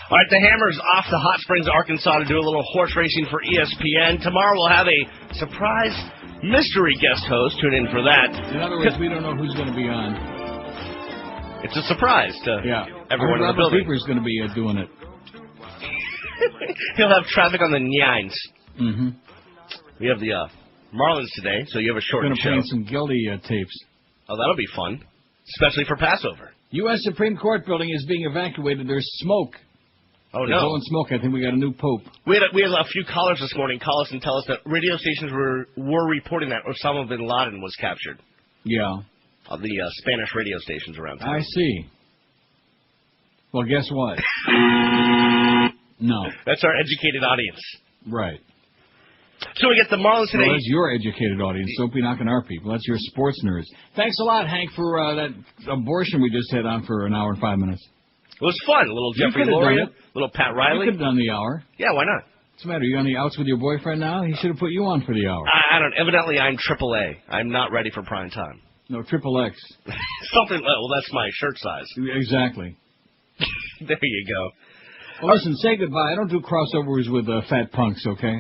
All right, the Hammer's off to Hot Springs, Arkansas to do a little horse racing for ESPN. Tomorrow we'll have a surprise mystery guest host. Tune in for that. In other words, we don't know who's going to be on. It's a surprise to everyone in the building. Robert Cooper's going to be doing it. He'll have traffic on the nines. Mm-hmm. We have the Marlins today, so you have a shortened show. Going to play some Gildy tapes. Oh, that'll be fun, especially for Passover. U.S. Supreme Court building is being evacuated. There's smoke. Oh, There's no. blowing smoke. I think we got a new pope. We had a few callers this morning call us and tell us that radio stations were reporting that Osama bin Laden was captured. Yeah. The Spanish radio stations around town. I see. Well, guess what? No. That's our educated audience. Right. So we get the Marlins today. Well, that's your educated audience. Don't be knocking our people. That's your sports nerds. Thanks a lot, Hank, for that abortion we just had on for an hour and 5 minutes. It was fun. A little Jeffrey Loria, little Pat Riley. You could have done the hour. Yeah, why not? What's the matter? You on the outs with your boyfriend now? He should have put you on for the hour. I don't. Evidently, I'm AAA. I'm not ready for prime time. No, XXX. Something. Well, that's my shirt size. Exactly. There you go. Well, listen, say goodbye. I don't do crossovers with fat punks, okay?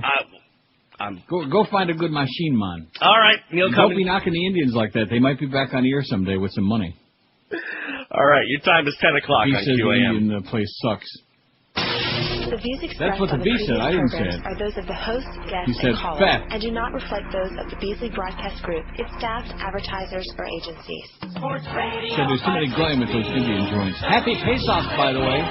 Go find a good machine man. All right, Neil. Don't be knocking the Indians like that. They might be back on the air someday with some money. All right, your time is 10 o'clock on QAM. He says the Indian place sucks. The views expressed That's what the on bee the said. I didn't say programs it. are those of the host, guests, He said and callers, fat. and do not reflect those of the Beasley Broadcast Group, its staff, advertisers, or agencies. Said there's too many going with those Indian joints. Happy Pesach, by the way.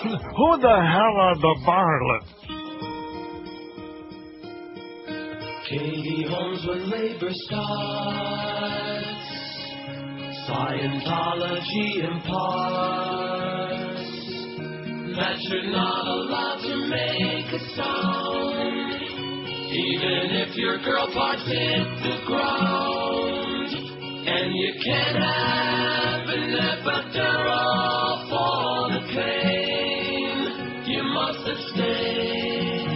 Who the hell are the Marlins? Katie Holmes when labor starts, Scientology imparts that you're not allowed to make a sound, even if your girl parts hit the ground, and you can't have an epidural for the pain, you must abstain.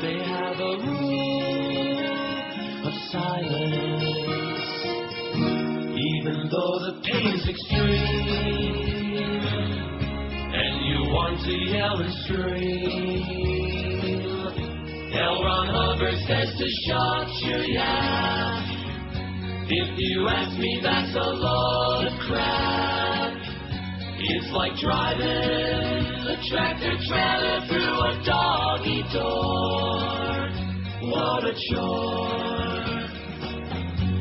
They have a rule of silence, even though the pain's extreme, and you want to yell and scream. L. Ron Hubbard says to shut your yap. If you ask me, that's a load of crap. It's like driving a tractor trailer through a doggy door. What a chore.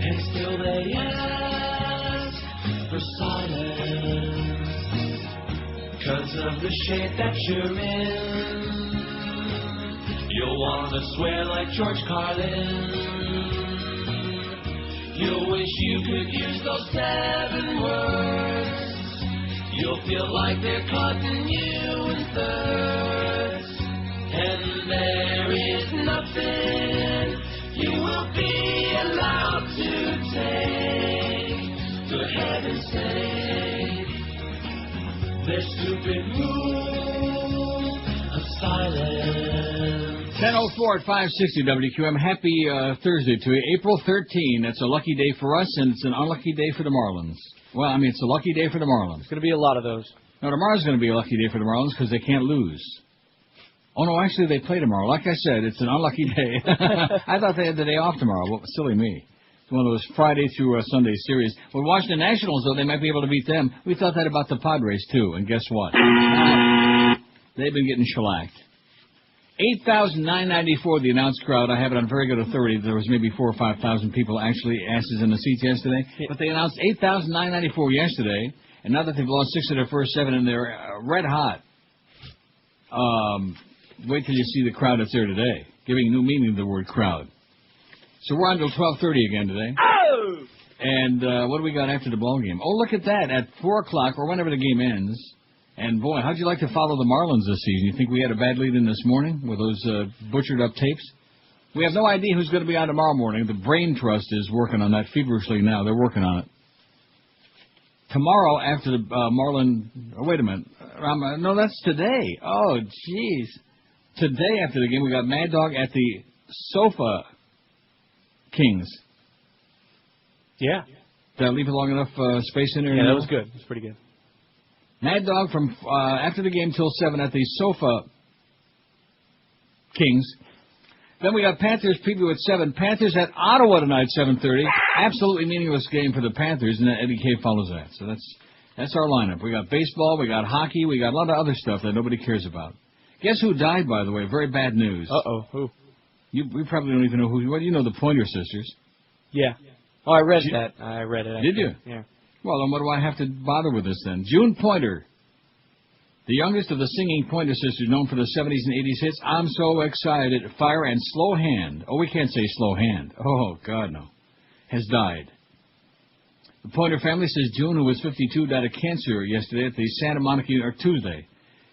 And still they ask for silence, 'cause of the shape that you're in. You'll want to swear like George Carlin. You'll wish you could use those 7 words. You'll feel like they're cutting you in thirds. And there is nothing you will be allowed to take. For heaven's sake, their stupid rule of silence. 10:04 at 560 WQM. Happy Thursday to you. April 13. That's a lucky day for us, and it's an unlucky day for the Marlins. Well, I mean, it's a lucky day for the Marlins. It's going to be a lot of those. No, tomorrow's going to be a lucky day for the Marlins because they can't lose. Oh, no, actually, they play tomorrow. Like I said, it's an unlucky day. I thought they had the day off tomorrow. Well, silly me. It's one of those Friday through Sunday series. With Washington Nationals, though, they might be able to beat them. We thought that about the Padres, too, and guess what? They've been getting shellacked. 8,994, the announced crowd. I have it on very good authority. There was maybe 4,000 or 5,000 people actually asses in the seats yesterday. Yeah. But they announced 8,994 yesterday, and now that they've lost 6 of their first 7 and they're red hot. Wait till you see the crowd that's there today, giving new meaning to the word crowd. So we're on till 12:30 again today. Oh! And what do we got after the ball game? Oh, look at that. At 4 o'clock, or whenever the game ends. And, boy, how'd you like to follow the Marlins this season? You think we had a bad lead in this morning with those butchered-up tapes? We have no idea who's going to be on tomorrow morning. The Brain Trust is working on that feverishly now. They're working on it. Tomorrow, after the Marlin... Oh, wait a minute. No, that's today. Oh, jeez. Today, after the game, we got Mad Dog at the Sofa Kings. Yeah. Did I leave long enough space in there? Yeah, that was good. It was pretty good. Mad Dog from after the game till 7 at the Sofa Kings. Then we got Panthers preview at 7. Panthers at Ottawa tonight, 7:30. Absolutely meaningless game for the Panthers, and then Eddie K follows that. So that's our lineup. We got baseball, we got hockey, we got a lot of other stuff that nobody cares about. Guess who died, by the way? Very bad news. Uh-oh. Who? We probably don't even know who. Well, you know the Pointer Sisters. Yeah. Oh, I read that. I read it. Did you? Yeah. Well, then what do I have to bother with this then? June Pointer, the youngest of the singing Pointer Sisters, known for the 70s and 80s hits, I'm So Excited, Fire and Slow Hand. Oh, we can't say Slow Hand. Oh, God, no. Has died. The Pointer family says June, who was 52, died of cancer yesterday at the Tuesday.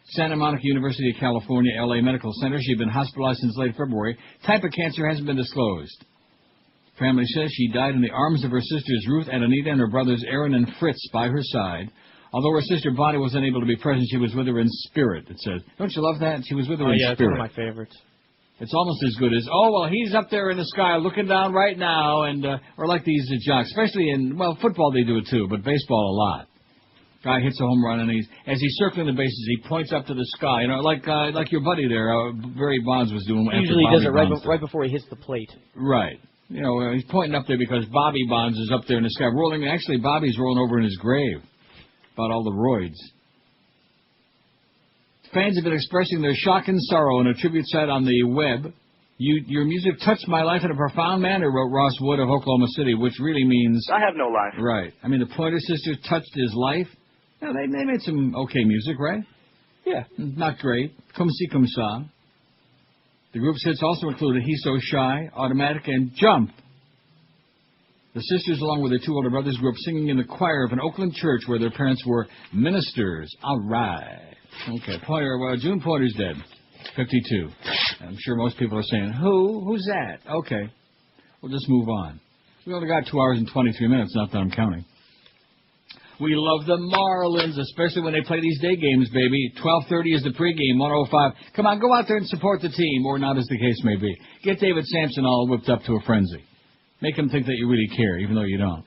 Santa Monica University of California, L.A. Medical Center. She had been hospitalized since late February. Type of cancer hasn't been disclosed. Family says she died in the arms of her sisters Ruth and Anita and her brothers Aaron and Fritz by her side. Although her sister Bonnie was unable to be present, she was with her in spirit, it says. Don't you love that? She was with her in spirit. It's one of my favorites. It's almost as good as, oh, well, he's up there in the sky looking down right now, and or like these jocks, especially in, well, football they do it too, but baseball a lot. Guy hits a home run, and as he's circling the bases, he points up to the sky, you know, like your buddy there, Barry Bonds was doing. Usually he does it right before he hits the plate. Right. You know, he's pointing up there because Bobby Bonds is up there in the sky, rolling. Actually, Bobby's rolling over in his grave about all the roids. Fans have been expressing their shock and sorrow in a tribute site on the web. Your music touched my life in a profound manner, wrote Ross Wood of Oklahoma City, which really means... I have no life. Right. I mean, the Pointer Sisters touched his life. You know, they made some okay music, right? Yeah. Not great. Comme si, comme ça. The group's hits also included He's So Shy, Automatic, and Jump. The sisters, along with their two older brothers, grew up singing in the choir of an Oakland church where their parents were ministers. All right. Okay, June Pointer's dead. 52. I'm sure most people are saying, Who's that? Okay. We'll just move on. We only got 2 hours and 23 minutes, not that I'm counting. We love the Marlins, especially when they play these day games, baby. 12:30 is the pregame, 105. Come on, go out there and support the team, or not as the case may be. Get David Sampson all whipped up to a frenzy. Make him think that you really care, even though you don't.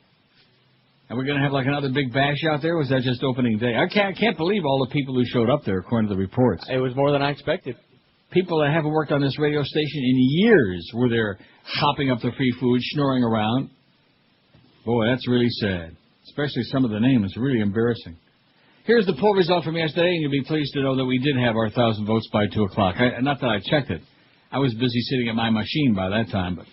And we're going to have like another big bash out there, or was that just opening day? I can't believe all the people who showed up there, according to the reports. It was more than I expected. People that haven't worked on this radio station in years were there hopping up the free food, snoring around. Boy, that's really sad. Especially some of the names. Really embarrassing. Here's the poll result from yesterday, and you'll be pleased to know that we did have our 1,000 votes by 2 o'clock. Not that I checked it. I was busy sitting at my machine by that time, but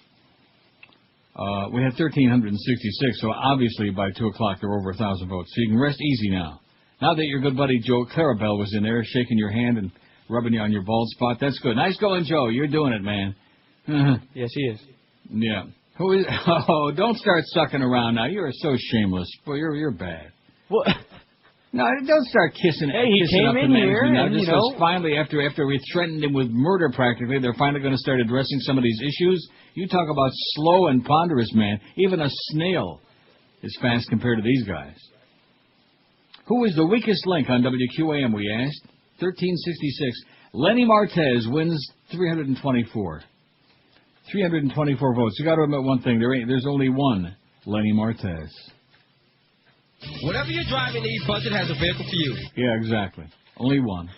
we had 1,366, so obviously by 2 o'clock there were over 1,000 votes. So you can rest easy now. Now that your good buddy Joe Clarabelle was in there, shaking your hand and rubbing you on your bald spot, that's good. Nice going, Joe. You're doing it, man. Yes, he is. Yeah. Who is? Oh, don't start sucking around now. You are so shameless. Boy, you're bad. What? No, don't start kissing. Hey, he kissing came up in the here, now, and just you know. finally, after we threatened him with murder practically, they're finally going to start addressing some of these issues. You talk about slow and ponderous, man. Even a snail is fast compared to these guys. Who is the weakest link on WQAM? We asked. 1366. Lenny Martez wins 324. 324 votes. You got to admit one thing. There's only one Lenny Martez. Whatever your driving need, Budget has a vehicle for you. Yeah, exactly. Only one.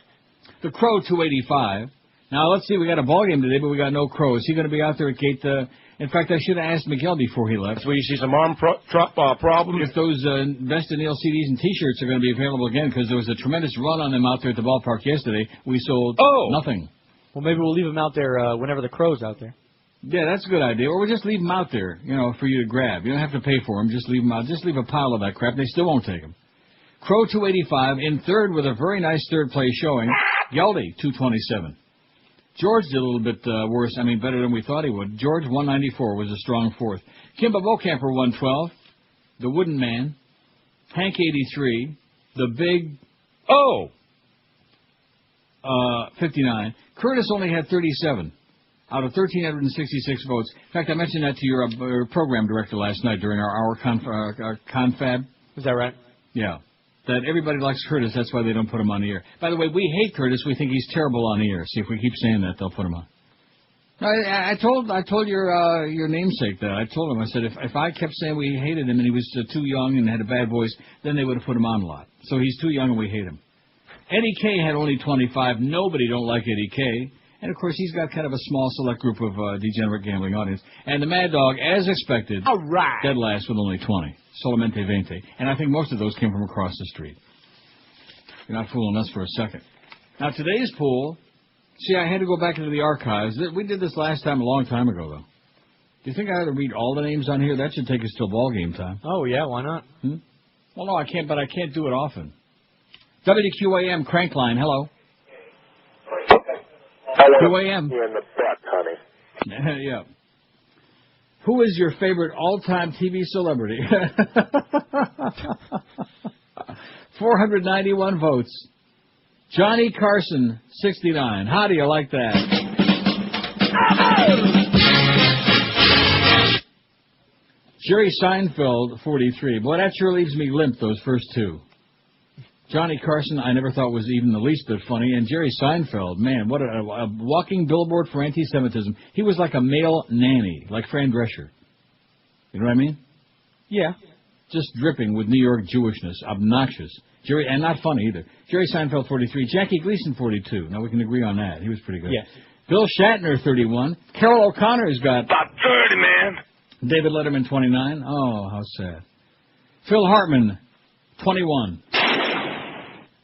The Crow 285. Now, let's see. We got a ball game today, but we got no Crow. Is he going to be out there at gate? In fact, I should have asked Miguel before he left. That's where you see some arm problems. If those Best of Neil CDs and T-shirts are going to be available again, because there was a tremendous run on them out there at the ballpark yesterday. We sold nothing. Well, maybe we'll leave them out there whenever the Crow's out there. Yeah, that's a good idea. Or we'll just leave them out there, for you to grab. You don't have to pay for them. Just leave them out. Just leave a pile of that crap. They still won't take them. Crow 285 in third with a very nice third place showing. Geldy 227. George did a little bit worse. Better than we thought he would. George 194 was a strong fourth. Kimba Bocamper 112. The Wooden Man. Hank 83. The Big 59. Curtis only had 37. Out of 1,366 votes. In fact, I mentioned that to your program director last night during our confab. Is that right? Yeah. That everybody likes Curtis, that's why they don't put him on the air. By the way, we hate Curtis. We think he's terrible on the air. See, if we keep saying that, they'll put him on. I told your namesake that. I told him, I said, if I kept saying we hated him and he was too young and had a bad voice, then they would have put him on a lot. So he's too young and we hate him. Eddie K had only 25. Nobody don't like Eddie K. And, of course, he's got kind of a small select group of degenerate gambling audience. And the Mad Dog, as expected, all right, dead last with only 20. Solamente 20. And I think most of those came from across the street. You're not fooling us for a second. Now, today's pool, see, I had to go back into the archives. We did this last time a long time ago, though. Do you think I ought to read all the names on here? That should take us till ball game time. Oh, yeah, why not? Well, no, I can't, but I can't do it often. WQAM Crankline, hello. QAM. You're in the butt, honey. Yeah. Who is your favorite all-time TV celebrity? 491 votes. Johnny Carson, 69. How do you like that? Jerry Seinfeld, 43. Boy, that sure leaves me limp, those first two. Johnny Carson, I never thought was even the least bit funny. And Jerry Seinfeld, man, what a walking billboard for anti-Semitism. He was like a male nanny, like Fran Drescher. You know what I mean? Yeah. Just dripping with New York Jewishness. Obnoxious. Jerry, and not funny either. Jerry Seinfeld, 43. Jackie Gleason, 42. Now, we can agree on that. He was pretty good. Yes. Bill Shatner, 31. Carol O'Connor's got... About 30, man. David Letterman, 29. Oh, how sad. Phil Hartman, 21.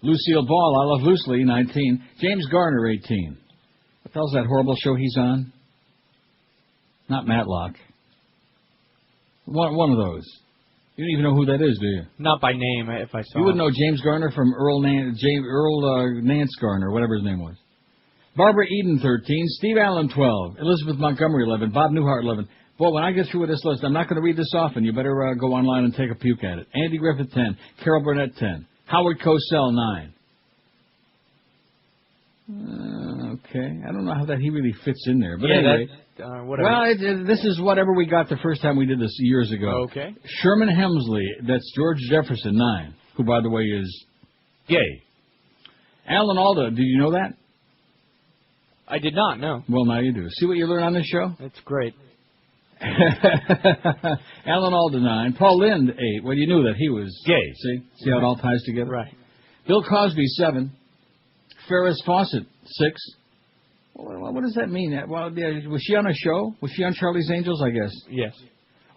Lucille Ball, I Love Loosely, 19. James Garner, 18. What the hell's that horrible show he's on? Not Matlock. One of those. You don't even know who that is, do you? Not by name, if I saw You wouldn't know James Garner from Earl Nance Garner, whatever his name was. Barbara Eden, 13. Steve Allen, 12. Elizabeth Montgomery, 11. Bob Newhart, 11. Boy, when I get through with this list, I'm not going to read this often. You better go online and take a puke at it. Andy Griffith, 10. Carol Burnett, 10. Howard Cosell, 9. Okay. I don't know how he really fits in there. But yeah, anyway. Whatever. Well, this is whatever we got the first time we did this years ago. Okay. Sherman Hemsley, that's George Jefferson, 9. Who, by the way, is gay. Alan Alda, do you know that? I did not, no. Well, now you do. See what you learn on this show? That's great. Alan Alda, 9. Paul Lind, 8. Well, you knew that he was gay. See how it all ties together? Right. Bill Cosby, 7. Ferris Fawcett, 6. Well, what does that mean? Well, was she on a show? Was she on Charlie's Angels, I guess? Yes.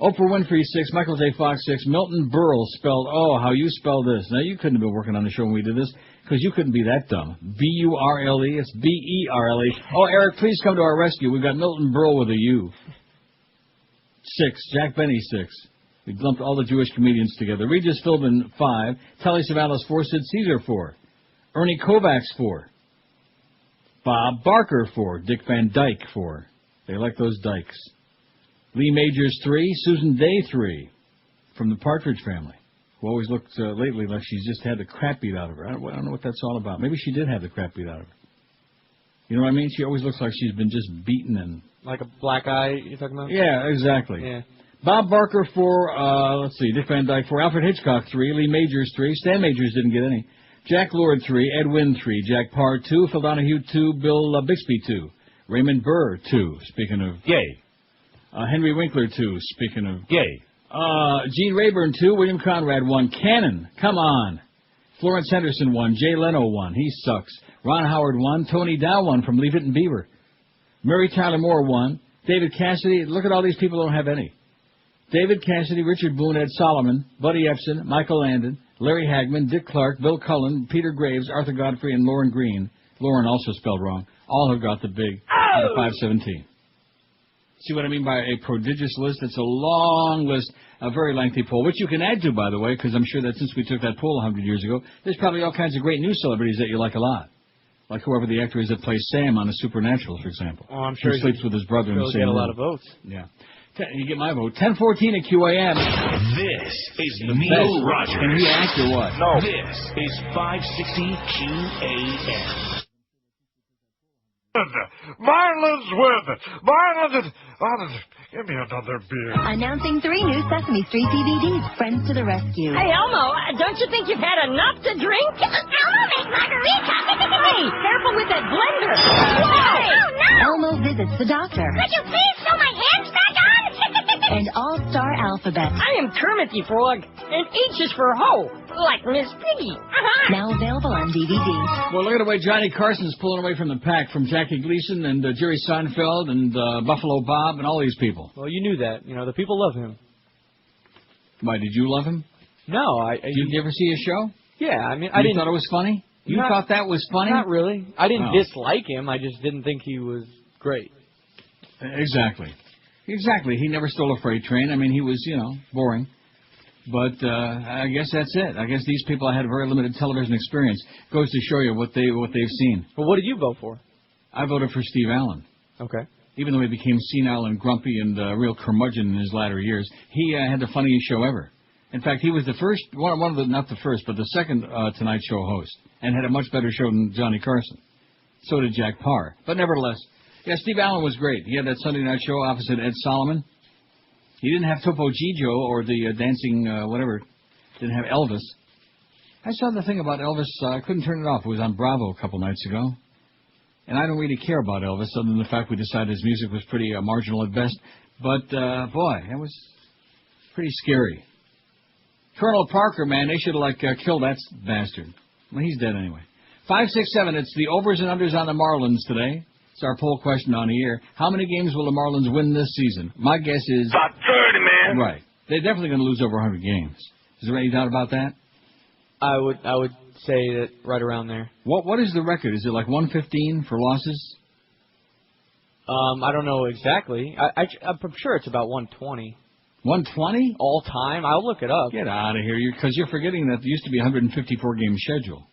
Oprah Winfrey, 6. Michael J. Fox, 6. Milton Berle spelled, how you spell this. Now, you couldn't have been working on the show when we did this, because you couldn't be that dumb. B-U-R-L-E. It's B-E-R-L-E. Oh, Eric, please come to our rescue. We've got Milton Berle with a U. 6. Jack Benny, 6. We lumped all the Jewish comedians together. Regis Philbin, 5. Telly Savalas, 4. Sid Caesar, 4. Ernie Kovacs, 4. Bob Barker, 4. Dick Van Dyke, 4. They like those dykes. Lee Majors, 3. Susan Day, 3. From the Partridge Family, who always looked lately like she's just had the crap beat out of her. I don't know what that's all about. Maybe she did have the crap beat out of her. You know what I mean? She always looks like she's been just beaten and... Like a black eye you're talking about? Yeah, exactly. Yeah. Bob Barker, 4. Dick Van Dyke, 4. Alfred Hitchcock, 3. Lee Majors, 3. Stan Majors didn't get any. Jack Lord, 3. Ed Wynn, 3. Jack Parr, 2. Phil Donahue, 2. Bill Bixby, 2. Raymond Burr, 2. Speaking of gay. Henry Winkler, 2. Speaking of gay. Gene Rayburn, 2. William Conrad, 1. Cannon, come on. Florence Henderson, 1. Jay Leno, 1. He sucks. Ron Howard, 1. Tony Dow, 1 from Leave It and Beaver. Mary Tyler Moore, 1. David Cassidy, look at all these people who don't have any. David Cassidy, Richard Boone, Ed Solomon, Buddy Epson, Michael Landon, Larry Hagman, Dick Clark, Bill Cullen, Peter Graves, Arthur Godfrey, and Lauren Green. Lauren also spelled wrong. All have got the big 517. See what I mean by a prodigious list? It's a long list, a very lengthy poll, which you can add to, by the way, because I'm sure that since we took that poll 100 years ago, there's probably all kinds of great new celebrities that you like a lot. Like whoever the actor is that plays Sam on The Supernatural, for example. Oh, I'm sure he sleeps with his brother in the same room. He'll get a room. lot of votes. Yeah. You get my vote. 10:14 at QAM. This is Neil Rogers. Can he act or what? No. This is 560 QAM. Marlins win! Marlins! Give me another beer. Announcing 3 new Sesame Street DVDs, Friends to the Rescue. Hey, Elmo, don't you think you've had enough to drink? Elmo makes margarita. Hey, careful with that blender. Whoa! Oh, no! Elmo visits the doctor. Could you please sew my hands back on? And All-Star Alphabet. I am Kermit the Frog, and H is for Ho, like Miss Piggy. Now available on DVD. Well, look at the way Johnny Carson's pulling away from the pack, from Jackie Gleason and Jerry Seinfeld and Buffalo Bob and all these people. Well, you knew that. You know, the people love him. Why, did you love him? No, Did you ever see his show? Yeah, I mean, I You didn't. thought it was funny? You thought that was funny? Not really. I didn't Oh. dislike him. I just didn't think he was great. Exactly. He never stole a freight train. I mean, he was, boring. But I guess that's it. I guess these people had a very limited television experience. Goes to show you what they've seen. Well, what did you vote for? I voted for Steve Allen. Okay. Even though he became senile and grumpy and a real curmudgeon in his latter years, he had the funniest show ever. In fact, he was the first, not the first, but the second Tonight Show host, and had a much better show than Johnny Carson. So did Jack Parr. But nevertheless, yeah, Steve Allen was great. He had that Sunday night show opposite Ed Solomon. He didn't have Topo Gigio or the dancing, didn't have Elvis. I saw the thing about Elvis, I couldn't turn it off. It was on Bravo a couple nights ago. And I don't really care about Elvis, other than the fact we decided his music was pretty marginal at best. But, boy, it was pretty scary. Colonel Parker, man, they should have, killed that bastard. Well, he's dead anyway. 567, it's the overs and unders on the Marlins today. It's our poll question on the air. How many games will the Marlins win this season? My guess is... About 30, man. Right. They're definitely going to lose over 100 games. Is there any doubt about that? I would say that right around there. What is the record? Is it like 115 for losses? I don't know exactly. I'm sure it's about 120. 120? All time? I'll look it up. Get out of here, because you're forgetting that there used to be a 154-game schedule.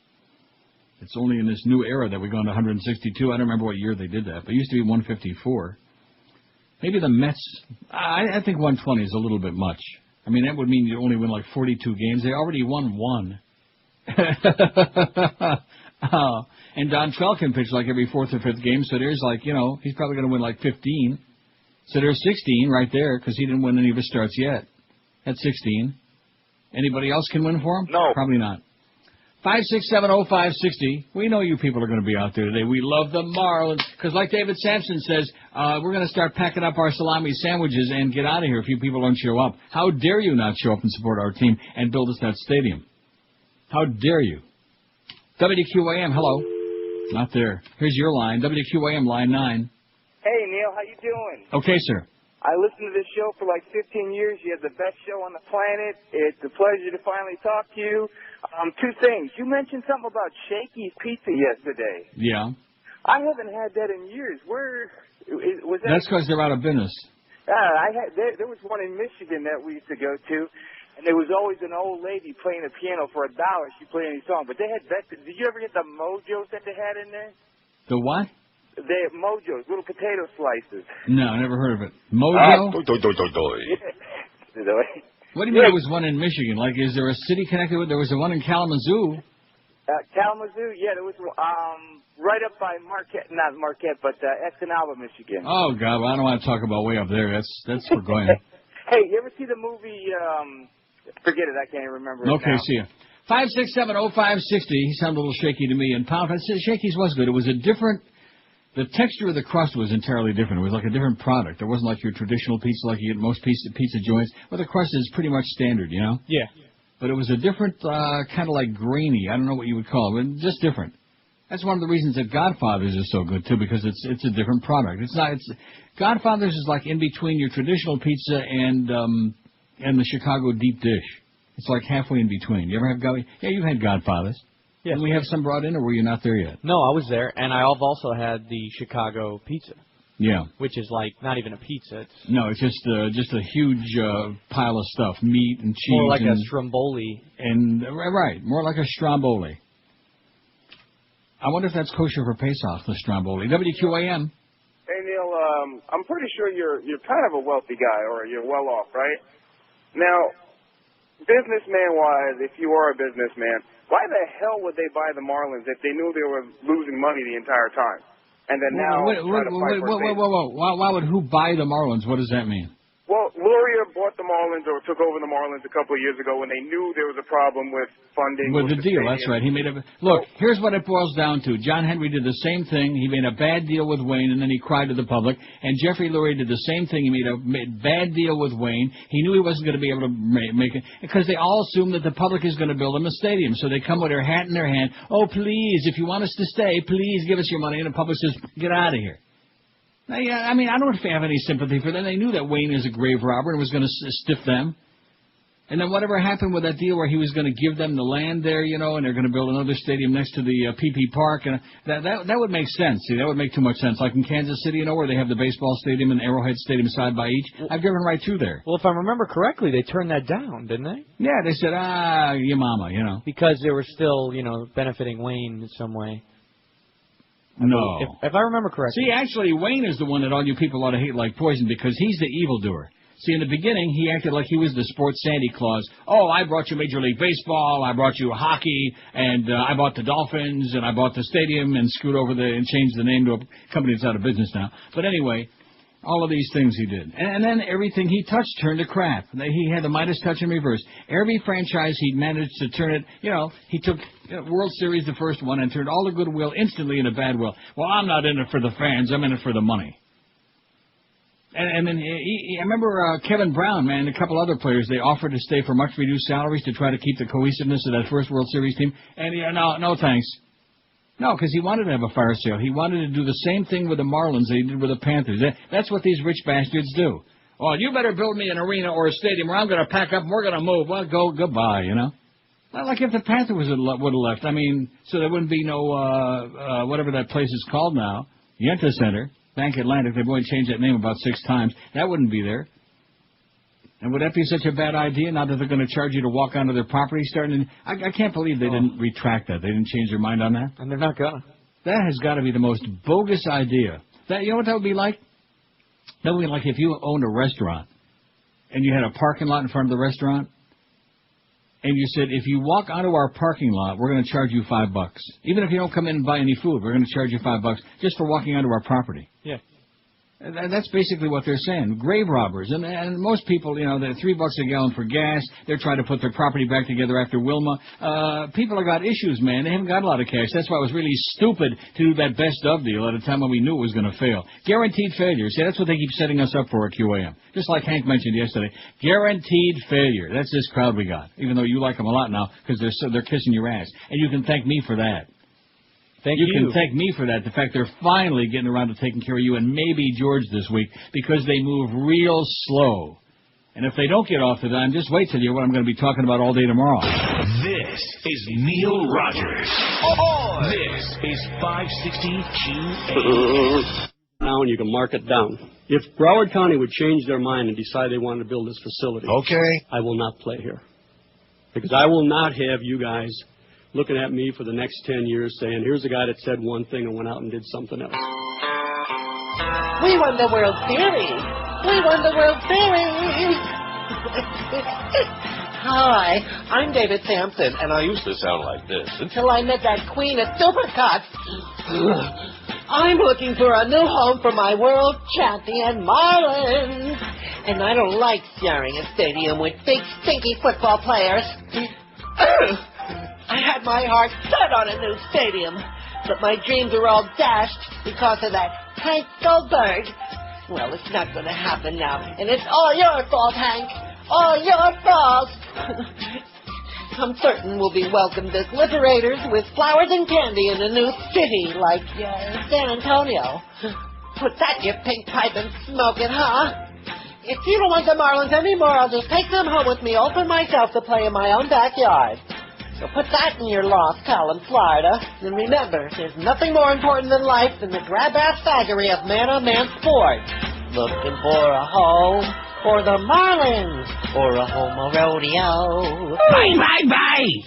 It's only in this new era that we've gone to 162. I don't remember what year they did that, but it used to be 154. Maybe the Mets, I think 120 is a little bit much. I mean, that would mean you only win like 42 games. They already won one. And Dontrell can pitch like every fourth or fifth game, so there's he's probably going to win like 15. So there's 16 right there, because he didn't win any of his starts yet. That's 16. Anybody else can win for him? No. Probably not. 5670560. We know you people are going to be out there today. We love the Marlins. Because like David Sampson says, we're going to start packing up our salami sandwiches and get out of here if you people don't show up. How dare you not show up and support our team and build us that stadium? How dare you? WQAM, hello. Not there. Here's your line. WQAM, line 9. Hey, Neil, how you doing? Okay, sir. I listened to this show for like 15 years. You have the best show on the planet. It's a pleasure to finally talk to you. Two things. You mentioned something about Shakey's Pizza yesterday. Yeah. I haven't had that in years. Where was that? That's because they're out of business. There was one in Michigan that we used to go to, and there was always an old lady playing a piano for $1. She played any song, but they had best. Did you ever get the mojos that they had in there? The what? They have mojos, little potato slices. No, never heard of it. Mojo? Yeah. What do you mean there was one in Michigan? Like, is there a city connected with it? There was the one in Kalamazoo. Kalamazoo, yeah, there was right up by not Marquette, but Escanaba, Michigan. Oh, God, well, I don't want to talk about way up there. That's for going. Hey, you ever see the movie, forget it, I can't even remember it Okay, now. see ya. 5670560. He sounded a little shaky to me. And Pound, I said Shakey's was good. It was a different... The texture of the crust was entirely different. It was like a different product. It wasn't like your traditional pizza like you get most pizza joints, where the crust is pretty much standard, you know? Yeah. But it was a different, kind of like grainy. I don't know what you would call it, but just different. That's one of the reasons that Godfather's is so good, too, because it's a different product. Godfather's is like in between your traditional pizza and the Chicago deep dish. It's like halfway in between. You ever have Yeah, you've had Godfather's. Yes. Did we have some brought in, or were you not there yet? No, I was there, and I've also had the Chicago pizza. Yeah. Which is like not even a pizza. No, it's just a huge pile of stuff, meat and cheese. More like a stromboli. And right, more like a stromboli. I wonder if that's kosher for Pesach, the stromboli. WQAM. Hey Neil, I'm pretty sure you're kind of a wealthy guy, or you're well off, right? Now, businessman-wise, if you are a businessman, why the hell would they buy the Marlins if they knew they were losing money the entire time? And then now Whoa. Why would who buy the Marlins? What does that mean? Well, Luria bought the Marlins or took over the Marlins a couple of years ago when they knew there was a problem with funding. With the deal, that's right. He made a look. Here's what it boils down to. John Henry did the same thing. He made a bad deal with Wayne, and then he cried to the public. And Jeffrey Lurie did the same thing. He made a bad deal with Wayne. He knew he wasn't going to be able to make it because they all assume that the public is going to build him a stadium. So they come with their hat in their hand. Oh, please, if you want us to stay, please give us your money. And the public says, get out of here. Now, yeah, I mean, I don't have any sympathy for them. They knew that Wayne is a grave robber and was going to stiff them. And then whatever happened with that deal where he was going to give them the land there, you know, and they're going to build another stadium next to the PP Park, and that would make sense. See, that would make too much sense. Like in Kansas City, you know, where they have the baseball stadium and Arrowhead Stadium side by each. I've driven right through there. Well, if I remember correctly, they turned that down, didn't they? Yeah, they said, your mama, you know. Because they were still, you know, benefiting Wayne in some way. No. If I remember correctly. See, actually, Wayne is the one that all you people ought to hate like poison because he's the evildoer. See, in the beginning, he acted like he was the sports Santa Claus. Oh, I brought you Major League Baseball, I brought you hockey, and I bought the Dolphins, and I bought the stadium, and screwed over and changed the name to a company that's out of business now. But anyway, all of these things he did. And then everything he touched turned to crap. He had the Midas touch in reverse. Every franchise he'd managed to turn it, you know, he took World Series, the first one, and turned all the goodwill instantly into bad will. Well, I'm not in it for the fans, I'm in it for the money. And then I remember Kevin Brown, man, and a couple other players, they offered to stay for much reduced salaries to try to keep the cohesiveness of that first World Series team. And no thanks. No, because he wanted to have a fire sale. He wanted to do the same thing with the Marlins that he did with the Panthers. That's what these rich bastards do. Oh, you better build me an arena or a stadium or I'm going to pack up and we're going to move. Well, goodbye, you know. Well, like if the Panthers would have left, I mean, so there wouldn't be no, whatever that place is called now, Yenta Center. Bank Atlantic, they've only changed that name about 6 times. That wouldn't be there. And would that be such a bad idea now that they're going to charge you to walk onto their property starting? I can't believe they didn't retract that. They didn't change their mind on that. And they're not going to. That has got to be the most bogus idea. You know what that would be like? That would be like if you owned a restaurant and you had a parking lot in front of the restaurant and you said, if you walk onto our parking lot, we're going to charge you $5. Even if you don't come in and buy any food, we're going to charge you $5 just for walking onto our property. Yeah. And that's basically what they're saying. Grave robbers. And most people, you know, they're $3 a gallon for gas. They're trying to put their property back together after Wilma. People have got issues, man. They haven't got a lot of cash. That's why it was really stupid to do that best of deal at a time when we knew it was going to fail. Guaranteed failure. See, that's what they keep setting us up for at QAM. Just like Hank mentioned yesterday. Guaranteed failure. That's this crowd we got. Even though you like them a lot now because they're kissing your ass. And you can thank me for that. You can thank me for that, the fact they're finally getting around to taking care of you and maybe George this week because they move real slow. And if they don't get off the dime, just wait till you hear what I'm going to be talking about all day tomorrow. This is Neil Rogers. Oh, this is 560 QA. Now, and you can mark it down. If Broward County would change their mind and decide they wanted to build this facility, okay, I will not play here. Because I will not have you guys looking at me for the next 10 years saying, here's a guy that said one thing and went out and did something else. We won the World Series. We won the World Series. Hi, I'm David Sampson. And I used to sound like this. Until I met that queen of supercuts. I'm looking for a new home for my world champion Marlins. And I don't like sharing a stadium with big, stinky football players. I had my heart set on a new stadium, but my dreams are all dashed because of that Hank Goldberg. Well, it's not going to happen now, and it's all your fault, Hank. All your fault. I'm certain we'll be welcomed as liberators with flowers and candy in a new city like San Antonio. Put that, you pink pipe, and smoke it, huh? If you don't want the Marlins anymore, I'll just take them home with me, open myself to play in my own backyard. So put that in your lost column, Florida. And remember, there's nothing more important in life than the grab-ass faggery of man-on-man sports. Looking for a home for the Marlins or a homo rodeo. Bye.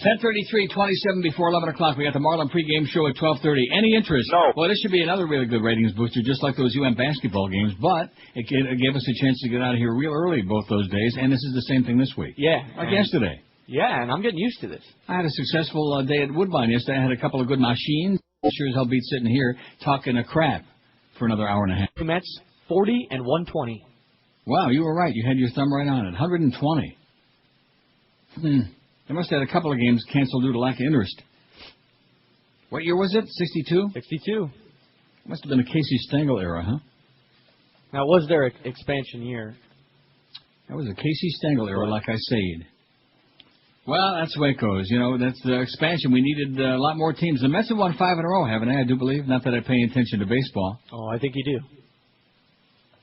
10:33, 27 before 11 o'clock. We got the Marlin pregame show at 12:30. Any interest? No. Well, this should be another really good ratings booster, just like those UM basketball games. But it gave us a chance to get out of here real early both those days, and this is the same thing this week. Yeah. Like yesterday. Yeah, and I'm getting used to this. I had a successful day at Woodbine yesterday. I had a couple of good machines. Sure as hell beat sitting here talking a crap for another hour and a half. The Mets 40 and 120. Wow, you were right. You had your thumb right on it. 120. They must have had a couple of games canceled due to lack of interest. What year was it? 62? 62. Must have been a Casey Stengel era, huh? Now, was there an expansion year? That was a Casey Stengel era, like I said. Well, that's the way it goes. You know, that's the expansion. We needed a lot more teams. The Mets have won 5 in a row, haven't they? I do believe. Not that I pay attention to baseball. Oh, I think you do.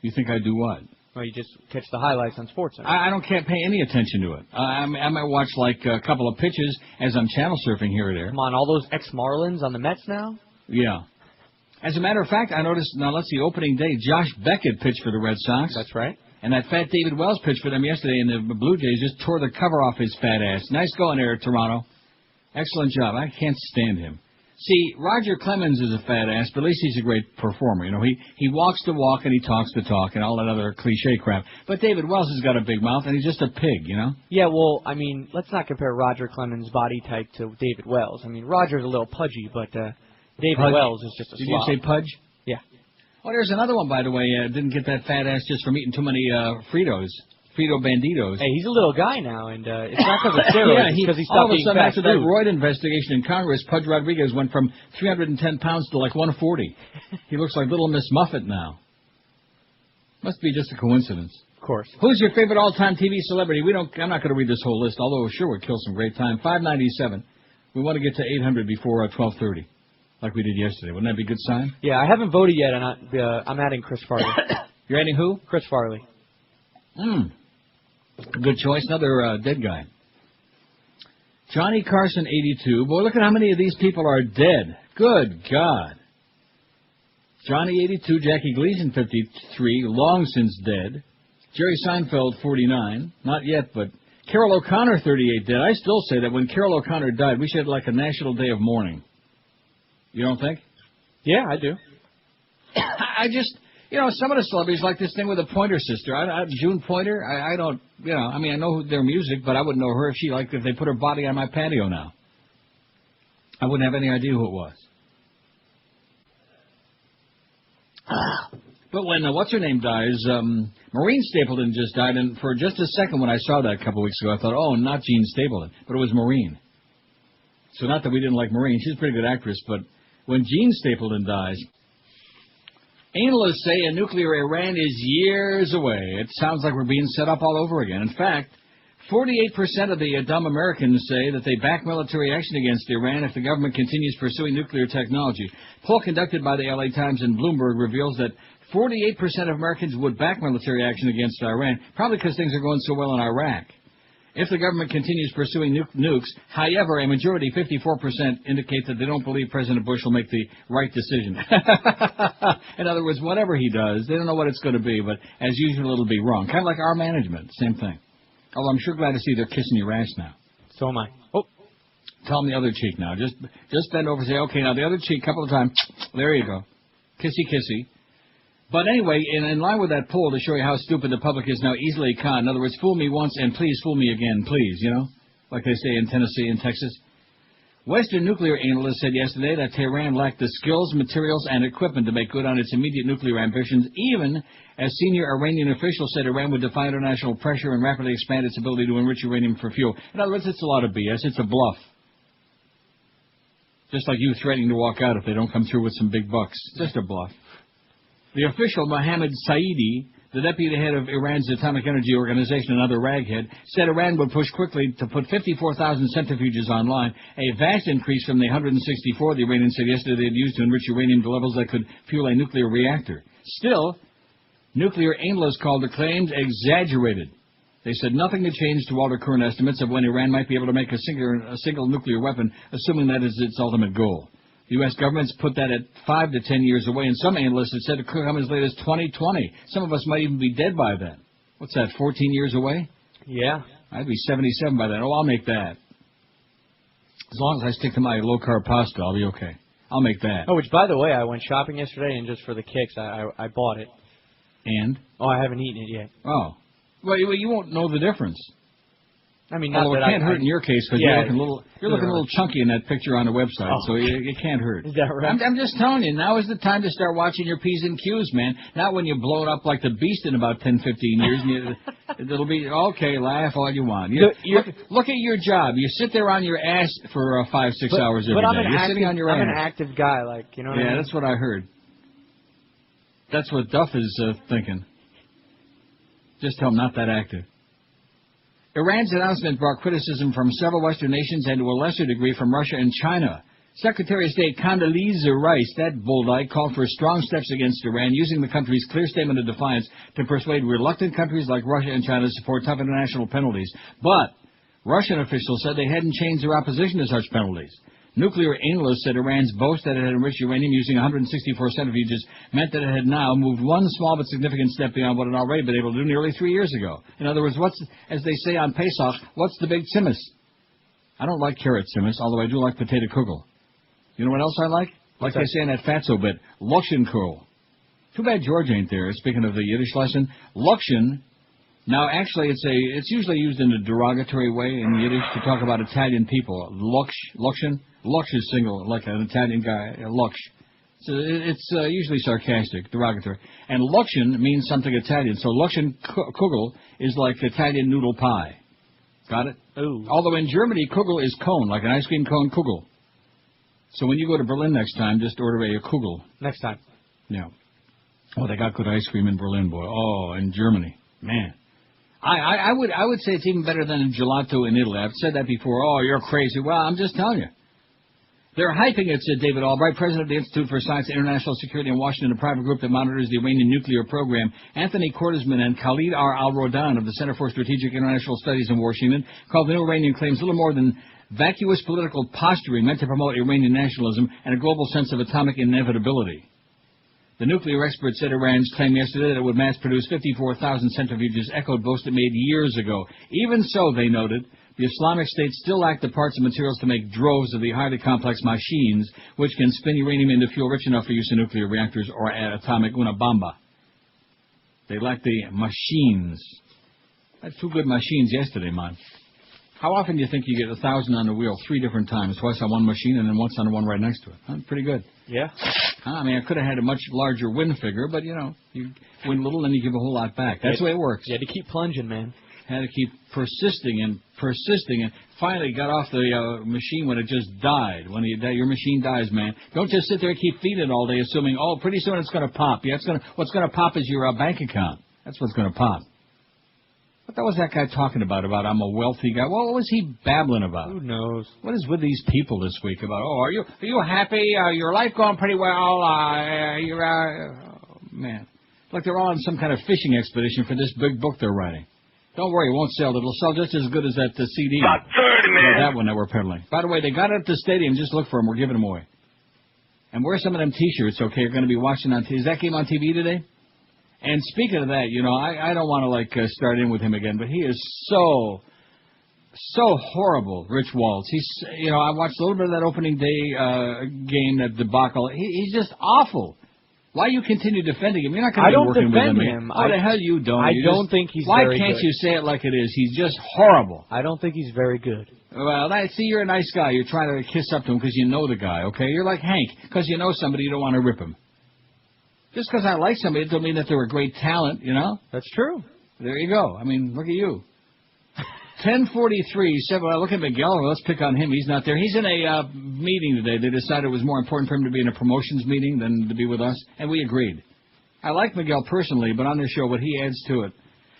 You think I do what? Well, you just catch the highlights on Sports Center. I don't can't pay any attention to it. I might watch like a couple of pitches as I'm channel surfing here or there. Come on, all those ex-Marlins on the Mets now? Yeah. As a matter of fact, I noticed, now let's see, opening day, Josh Beckett pitched for the Red Sox. That's right. And that fat David Wells pitched for them yesterday, and the Blue Jays just tore the cover off his fat ass. Nice going there, Toronto. Excellent job. I can't stand him. See, Roger Clemens is a fat ass, but at least he's a great performer. You know, he walks the walk and he talks the talk and all that other cliche crap. But David Wells has got a big mouth, and he's just a pig, you know? Yeah, well, I mean, let's not compare Roger Clemens' body type to David Wells. I mean, Roger's a little pudgy, but David Pudge? Wells is just a slob. Did you say pudge? Yeah. Oh, there's another one, by the way. Didn't get that fat ass just from eating too many Fritos. Frito Banditos. Hey, he's a little guy now, and it's not because of steroids. Yeah, because he all stopped of a eating sudden, fast after that food. Royd investigation in Congress, Pudge Rodriguez went from 310 pounds to like 140. He looks like Little Miss Muffet now. Must be just a coincidence. Of course. Who's your favorite all-time TV celebrity? I'm not going to read this whole list, although sure would kill some great time. 597. We want to get to 800 before 12:30, like we did yesterday. Wouldn't that be a good sign? Yeah, I haven't voted yet, and I'm adding Chris Farley. You're adding who? Chris Farley. Good choice. Another dead guy. Johnny Carson, 82. Boy, look at how many of these people are dead. Good God. Johnny, 82. Jackie Gleason, 53. Long since dead. Jerry Seinfeld, 49. Not yet, but Carol O'Connor, 38, dead. I still say that when Carol O'Connor died, we should have like a national day of mourning. You don't think? Yeah, I do. I just... You know, some of the celebrities like this thing with the Pointer Sister. June Pointer, I don't, you know, I mean, I know their music, but I wouldn't know her if they put her body on my patio now. I wouldn't have any idea who it was. But when, what's her name dies, Maureen Stapleton just died, and for just a second when I saw that a couple of weeks ago, I thought, oh, not Jean Stapleton, but it was Maureen. So not that we didn't like Maureen, she's a pretty good actress, but when Jean Stapleton dies... Analysts say a nuclear Iran is years away. It sounds like we're being set up all over again. In fact, 48% of the dumb Americans say that they back military action against Iran if the government continues pursuing nuclear technology. A poll conducted by the LA Times and Bloomberg reveals that 48% of Americans would back military action against Iran, probably because things are going so well in Iraq. If the government continues pursuing nukes, however, a majority, 54%, indicate that they don't believe President Bush will make the right decision. In other words, whatever he does, they don't know what it's going to be, but as usual, it'll be wrong. Kind of like our management, same thing. Although I'm sure glad to see they're kissing your ass now. So am I. Oh, tell them the other cheek now. Just bend over and say, okay, now the other cheek, couple of times. There you go. Kissy, kissy. But anyway, in line with that poll to show you how stupid the public is now easily conned. In other words, fool me once and please fool me again, please, you know, like they say in Tennessee and Texas. Western nuclear analysts said yesterday that Tehran lacked the skills, materials, and equipment to make good on its immediate nuclear ambitions, even as senior Iranian officials said Iran would defy international pressure and rapidly expand its ability to enrich uranium for fuel. In other words, it's a lot of BS. It's a bluff. Just like you threatening to walk out if they don't come through with some big bucks. Just a bluff. The official, Mohammad Saeedi, the deputy head of Iran's Atomic Energy Organization, another raghead, said Iran would push quickly to put 54,000 centrifuges online, a vast increase from the 164 the Iranians said yesterday they had used to enrich uranium to levels that could fuel a nuclear reactor. Still, nuclear analysts called the claims exaggerated. They said nothing had changed to alter current estimates of when Iran might be able to make a single nuclear weapon, assuming that is its ultimate goal. The U.S. government's put that at 5 to 10 years away, and some analysts have said it could come as late as 2020. Some of us might even be dead by then. What's that, 14 years away? Yeah. I'd be 77 by then. Oh, I'll make that. As long as I stick to my low-carb pasta, I'll be okay. I'll make that. Oh, which, by the way, I went shopping yesterday, and just for the kicks, I bought it. And? Oh, I haven't eaten it yet. Oh. Well, you won't know the difference. I mean, although not it can't hurt in your case because you're looking a little chunky in that picture on the website, so it can't hurt. Is that right? I'm just telling you, now is the time to start watching your P's and Q's, man. Not when you blow it up like the beast in about 10, 15 years. And it'll be, okay, laugh all you want. Look at your job. You sit there on your ass for 5, 6 hours every day. You're sitting on your ass. I'm an active guy, you know what I mean? Yeah, that's what I heard. That's what Duff is thinking. Just tell him not that active. Iran's announcement brought criticism from several Western nations and to a lesser degree from Russia and China. Secretary of State Condoleezza Rice, that bulldyke, called for strong steps against Iran, using the country's clear statement of defiance to persuade reluctant countries like Russia and China to support tough international penalties. But Russian officials said they hadn't changed their opposition to such penalties. Nuclear analysts said Iran's boast that it had enriched uranium using 164 centrifuges meant that it had now moved one small but significant step beyond what it had already been able to do nearly 3 years ago. In other words, as they say on Pesach, what's the big tzimmus? I don't like carrot tzimmus, although I do like potato kugel. You know what else I like? Like they say in that fatso bit, Lukshenkugel. Too bad George ain't there. Speaking of the Yiddish lesson, Lukshen. Now, actually, it's usually used in a derogatory way in Yiddish to talk about Italian people. Lukshen. Luksh is single, like an Italian guy. Luksh. So it's usually sarcastic, derogatory. And Lukshen means something Italian. So Lukshenkugel is like Italian noodle pie. Got it? Ooh. Although in Germany, Kugel is cone, like an ice cream cone Kugel. So when you go to Berlin next time, just order a Kugel. Next time. Yeah. Oh, they got good ice cream in Berlin, boy. Oh, in Germany. Man. I would say it's even better than a gelato in Italy. I've said that before. Oh, you're crazy. Well, I'm just telling you. They're hyping it, said David Albright, president of the Institute for Science and International Security in Washington, a private group that monitors the Iranian nuclear program. Anthony Cordesman and Khalid R. Al-Rodan of the Center for Strategic International Studies in Washington called the new Iranian claims little more than vacuous political posturing meant to promote Iranian nationalism and a global sense of atomic inevitability. The nuclear expert said Iran's claim yesterday that it would mass-produce 54,000 centrifuges echoed boast it made years ago. Even so, they noted, the Islamic State still lacked the parts and materials to make droves of the highly complex machines which can spin uranium into fuel rich enough for use in nuclear reactors or atomic una bomba. They lack the machines. I had 2 good machines yesterday, man. How often do you think you get 1,000 on the wheel 3 different times? Twice on one machine and then once on the one right next to it. Huh? Pretty good. Yeah. I mean, I could have had a much larger win figure, but, you win a little and you give a whole lot back. That's the way it works. You had to keep plunging, man. Had to keep persisting, and finally got off the machine when it just died. When your machine dies, man, don't just sit there and keep feeding it all day assuming, pretty soon it's going to pop. Yeah, what's going to pop is your bank account. That's what's going to pop. What was that guy talking about I'm a wealthy guy? What was he babbling about? Who knows? What is with these people this week about? Are you happy? Your life going pretty well? Man. Like they're all on some kind of fishing expedition for this big book they're writing. Don't worry, it won't sell. It'll sell just as good as that CD. About 30, man. That one that we're peddling. By the way, they got it at the stadium. Just look for them. We're giving them away. And wear some of them T-shirts, okay? You're going to be watching on TV. Is that game on TV today? And speaking of that, I don't want to, start in with him again, but he is so horrible, Rich Waltz. He's, I watched a little bit of that opening day game, that debacle. He's just awful. Why you continue defending him? You're not going to be working with him. I don't defend him. How the hell you don't? I don't think he's very good. Why can't you say it like it is? He's just horrible. I don't think he's very good. Well, see, you're a nice guy. You're trying to kiss up to him because you know the guy, okay? You're like Hank. Because you know somebody, you don't want to rip him. Just because I like somebody, it doesn't mean that they're a great talent, That's true. There you go. I mean, look at you. 10:43. Look at Miguel. Let's pick on him. He's not there. He's in a meeting today. They decided it was more important for him to be in a promotions meeting than to be with us, and we agreed. I like Miguel personally, but on this show, what he adds to it.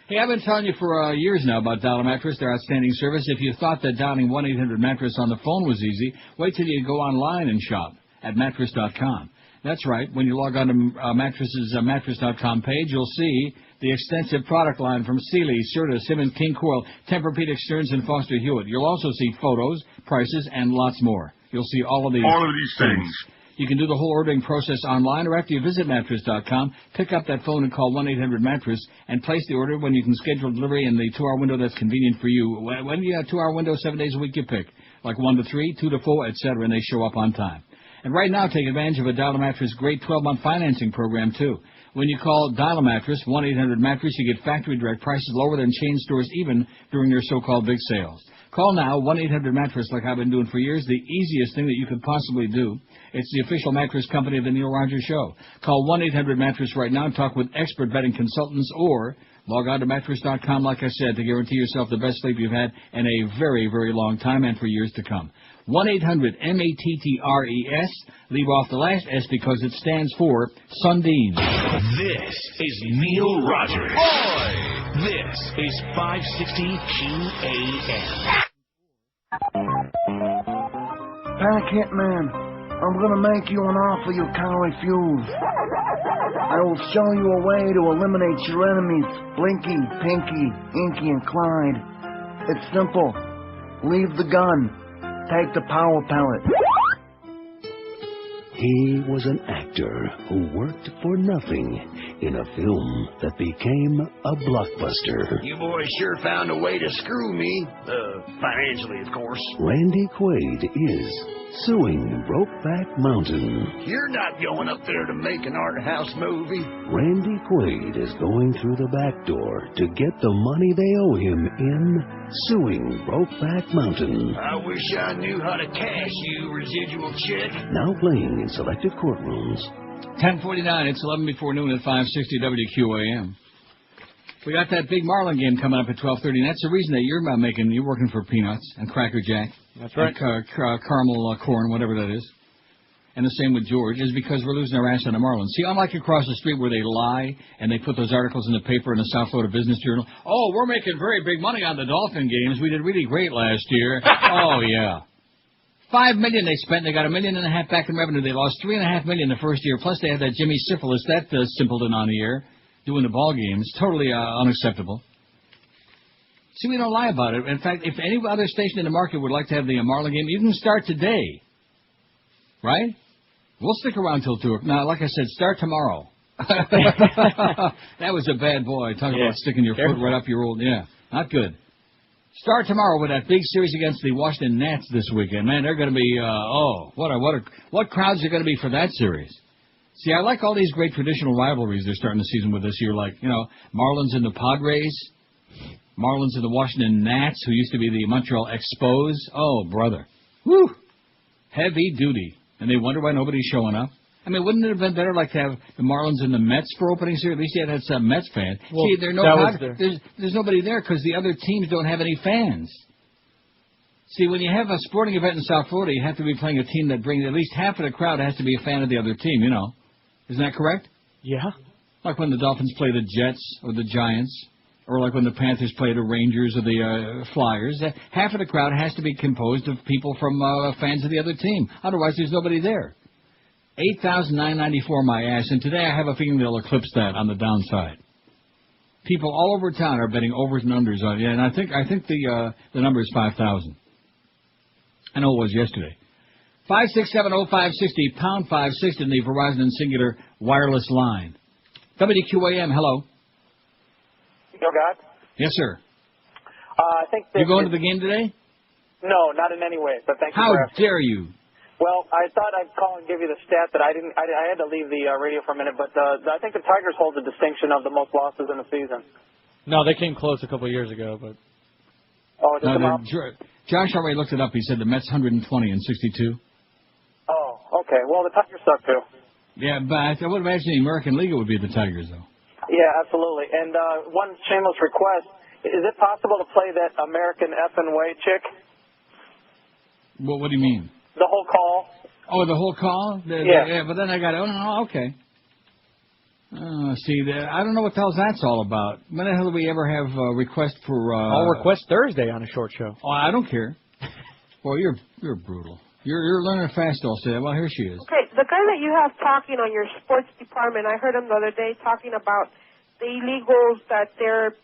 Hey, I've been telling you for years now about Dollar Mattress, their outstanding service. If you thought that dialing 1-800-MATTRESS on the phone was easy, wait till you go online and shop at mattress.com. That's right. When you log on to mattress.com page, you'll see the extensive product line from Sealy, Serta, Simmons, King Coil, Tempur-Pedic, Stearns, and Foster Hewitt. You'll also see photos, prices, and lots more. You'll see all of these things. You can do the whole ordering process online or after you visit mattress.com. Pick up that phone and call 1-800-MATTRESS and place the order when you can schedule delivery in the 2-hour window that's convenient for you. When you have a 2-hour window, 7 days a week, you pick. Like 1 to 3, 2 to 4, etc., and they show up on time. And right now, take advantage of a Dollar Mattress great 12-month financing program, too. When you call Dial a Mattress, 1-800-Mattress, you get factory direct prices lower than chain stores even during their so-called big sales. Call now, 1-800-Mattress, like I've been doing for years, the easiest thing that you could possibly do. It's the official mattress company of the Neil Rogers Show. Call 1-800-Mattress right now and talk with expert bedding consultants, or log on to mattress.com, like I said, to guarantee yourself the best sleep you've had in a very, very long time and for years to come. 1-800-MATTRES. Leave off the last S because it stands for Sundin. This is Neil Rogers. Boy! This is 560 QAM. Panic Hitman, I'm gonna make you an offer you can't refuse. I will show you a way to eliminate your enemies, Blinky, Pinky, Inky, and Clyde. It's simple. Leave the gun. Take the power pellet. He was an actor who worked for nothing in a film that became a blockbuster. You boys sure found a way to screw me. Financially, of course. Randy Quaid is suing Brokeback Mountain. You're not going up there to make an art house movie. Randy Quaid is going through the back door to get the money they owe him in suing Brokeback Mountain. I wish I knew how to cash you, residual chick. Now playing in selected courtrooms. 10:49. It's 11 before noon at 560 WQAM. We got that big Marlin game coming up at 12:30. And that's the reason that you're working for peanuts and Cracker Jack. That's right. And, caramel corn, whatever that is. And the same with George, is because we're losing our ass on the Marlins. See, unlike across the street where they lie and they put those articles in the paper in the South Florida Business Journal. Oh, we're making very big money on the Dolphin games. We did really great last year. Oh, yeah. $5 million they spent. They got $1.5 million back in revenue. They lost $3.5 million the first year. Plus, they had that Jimmy Syphilis, that simpleton on the air, doing the ball games. Totally unacceptable. See, we don't lie about it. In fact, if any other station in the market would like to have the Marlin game, you can start today. Right? We'll stick around till 2 o'clock. Now, like I said, start tomorrow. That was a bad boy. Talk about sticking your foot right up your old... Yeah, not good. Start tomorrow with that big series against the Washington Nats this weekend. Man, they're going to be... what crowds are going to be for that series? See, I like all these great traditional rivalries they're starting the season with this year, like, Marlins and the Padres, Marlins and the Washington Nats, who used to be the Montreal Expos. Oh, brother. Woo! Heavy duty. And they wonder why nobody's showing up. I mean, wouldn't it have been better like to have the Marlins and the Mets for opening series? At least you had some Mets fans. Well, see, there's nobody there because the other teams don't have any fans. See, when you have a sporting event in South Florida, you have to be playing a team that brings at least half of the crowd has to be a fan of the other team, Isn't that correct? Yeah. Like when the Dolphins play the Jets or the Giants, or like when the Panthers play the Rangers or the Flyers. Half of the crowd has to be composed of people from fans of the other team. Otherwise, there's nobody there. 8,994 my ass, and today I have a feeling they'll eclipse that on the downside. People all over town are betting overs and unders on it, and I think the number is 5,000. I know it was yesterday. 5670560 pound 560 in the Verizon and Singular wireless line. WQAM, hello. Yo, God. Yes, sir. I think you going to the game today? No, not in any way. But thank you. How dare you? Well, I thought I'd call and give you the stat that I didn't. I had to leave the radio for a minute, but I think the Tigers hold the distinction of the most losses in the season. No, they came close a couple of years ago, but. Oh, just about. Josh already looked it up. He said the Mets 120 and 62. Oh, okay. Well, the Tigers suck too. Yeah, but I would imagine the American League would be the Tigers, though. Yeah, absolutely. And one shameless request: is it possible to play that American effing way chick? What do you mean? The whole call. Oh, the whole call? Yeah, but then I got okay. I don't know what the hell that's all about. When the hell do we ever have a request for... I'll request Thursday on a short show. Oh, I don't care. Well, you're brutal. You're learning fast, I'll say. Well, here she is. Okay, the guy that you have talking on your sports department, I heard him the other day talking about the illegals that they're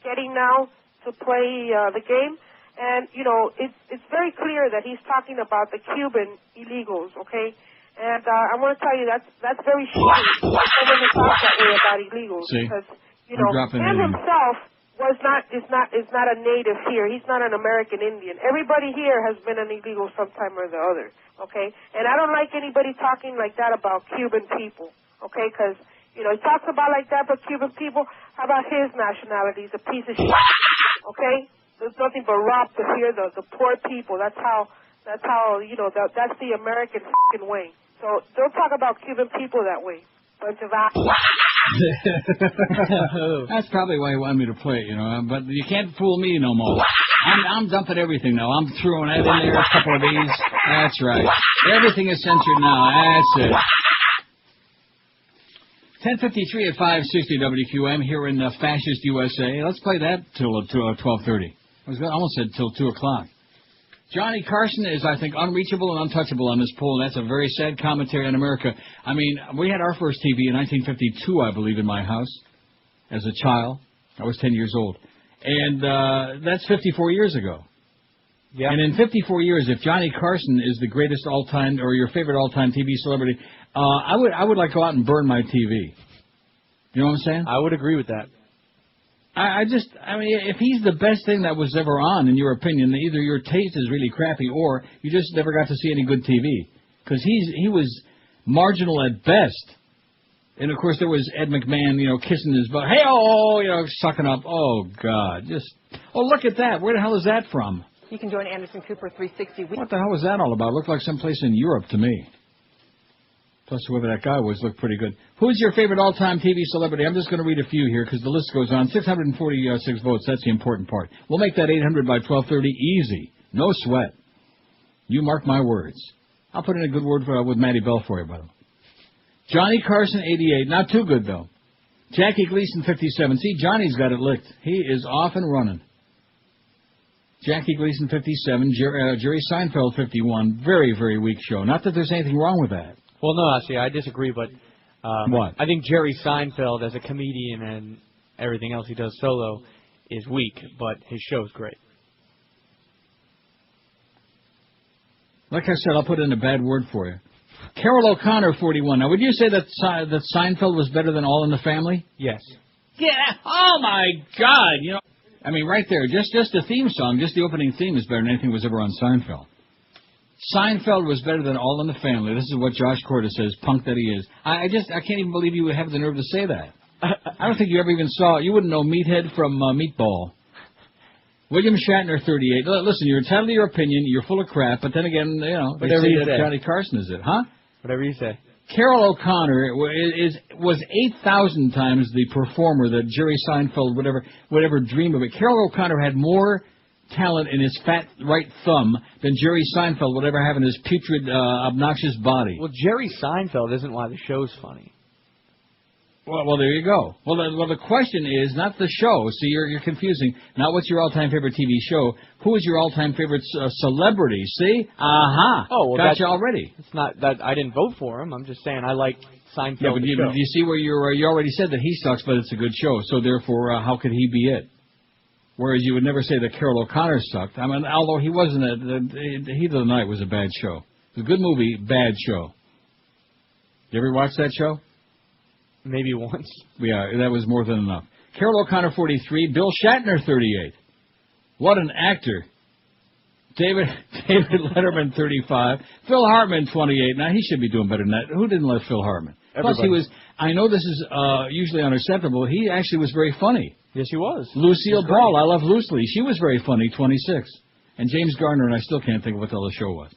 getting now to play the game. And, it's very clear that he's talking about the Cuban illegals, okay? And I want to tell you that's very shitty for someone to talk that way about illegals. See? Because, him himself is not a native here. He's not an American Indian. Everybody here has been an illegal sometime or the other, okay? And I don't like anybody talking like that about Cuban people, okay? Because, You know, he talks about like that, but Cuban people, how about his nationality? He's a piece of shit. Okay? There's nothing but rob to fear the poor people. That's how you know, that's the American fucking way. So don't talk about Cuban people that way. Bunch of assholes. That's probably why he wanted me to play it, you know. But you can't fool me no more. I'm dumping everything now. I'm throwing that in there, a couple of these. That's right. Everything is censored now. That's it. 10:53 at 560 WQM here in fascist USA. Let's play that till 12:30. I almost said till 2 o'clock. Johnny Carson is, I think, unreachable and untouchable on this poll. That's a very sad commentary on America. I mean, we had our first TV in 1952, I believe, in my house as a child. I was 10 years old. And that's 54 years ago. Yeah. And in 54 years, if Johnny Carson is the greatest all-time or your favorite all-time TV celebrity, I would like to go out and burn my TV. You know what I'm saying? I would agree with that. I mean, if he's the best thing that was ever on, in your opinion, either your taste is really crappy or you just never got to see any good TV. Because he was marginal at best. And, of course, there was Ed McMahon, you know, kissing his butt. Hey-oh, you know, sucking up. Oh, God. Look at that. Where the hell is that from? You can join Anderson Cooper 360. What the hell was that all about? It looked like someplace in Europe to me. Plus, whoever that guy was looked pretty good. Who's your favorite all-time TV celebrity? I'm just going to read a few here because the list goes on. 646 votes. That's the important part. We'll make that 800 by 12:30 easy. No sweat. You mark my words. I'll put in a good word with Matty Bell for you, by the way. Johnny Carson, 88. Not too good, though. Jackie Gleason, 57. See, Johnny's got it licked. He is off and running. Jackie Gleason, 57. Jerry Seinfeld, 51. Very, very weak show. Not that there's anything wrong with that. Well, no, actually, I disagree, but what? I think Jerry Seinfeld, as a comedian and everything else he does solo, is weak, but his show's great. Like I said, I'll put in a bad word for you. Carol O'Connor, 41. Now, would you say that Seinfeld was better than All in the Family? Yes. Yeah. Oh, my God. You know, I mean, right there, just the theme song, just the opening theme is better than anything that was ever on Seinfeld. Seinfeld was better than All in the Family. This is what Josh Corda says, punk that he is. I can't even believe you would have the nerve to say that. I don't think you ever even saw it. You wouldn't know Meathead from Meatball. William Shatner, 38. Listen, you're entitled to your opinion. You're full of crap. But then again, you know, whatever you say. Johnny Carson is it, huh? Whatever you say. Carol O'Connor was 8,000 times the performer that Jerry Seinfeld would ever dream of it. Carol O'Connor had more talent in his fat right thumb than Jerry Seinfeld would ever have in his putrid, obnoxious body. Well, Jerry Seinfeld isn't why the show's funny. Well, there you go. Well, the question is not the show. See, you're confusing. Not what's your all-time favorite TV show. Who is your all-time favorite celebrity? See? Aha. Oh, well, gotcha already. It's not that I didn't vote for him. I'm just saying I like Seinfeld. Yeah, but you see where you already said that he sucks, but it's a good show. So therefore, how could he be it? Whereas you would never say that Carol O'Connor sucked. I mean, although he wasn't Heat of the Night was a bad show. It was a good movie, bad show. You ever watch that show? Maybe once. Yeah, that was more than enough. Carol O'Connor, 43. Bill Shatner, 38. What an actor. David Letterman, 35. Phil Hartman, 28. Now, he should be doing better than that. Who didn't love Phil Hartman? Everybody. Plus, he was, I know this is usually unacceptable, he actually was very funny. Yes, he was. Lucille Ball, I love Loosely. She was very funny, 26. And James Garner, and I still can't think of what the hell the show was.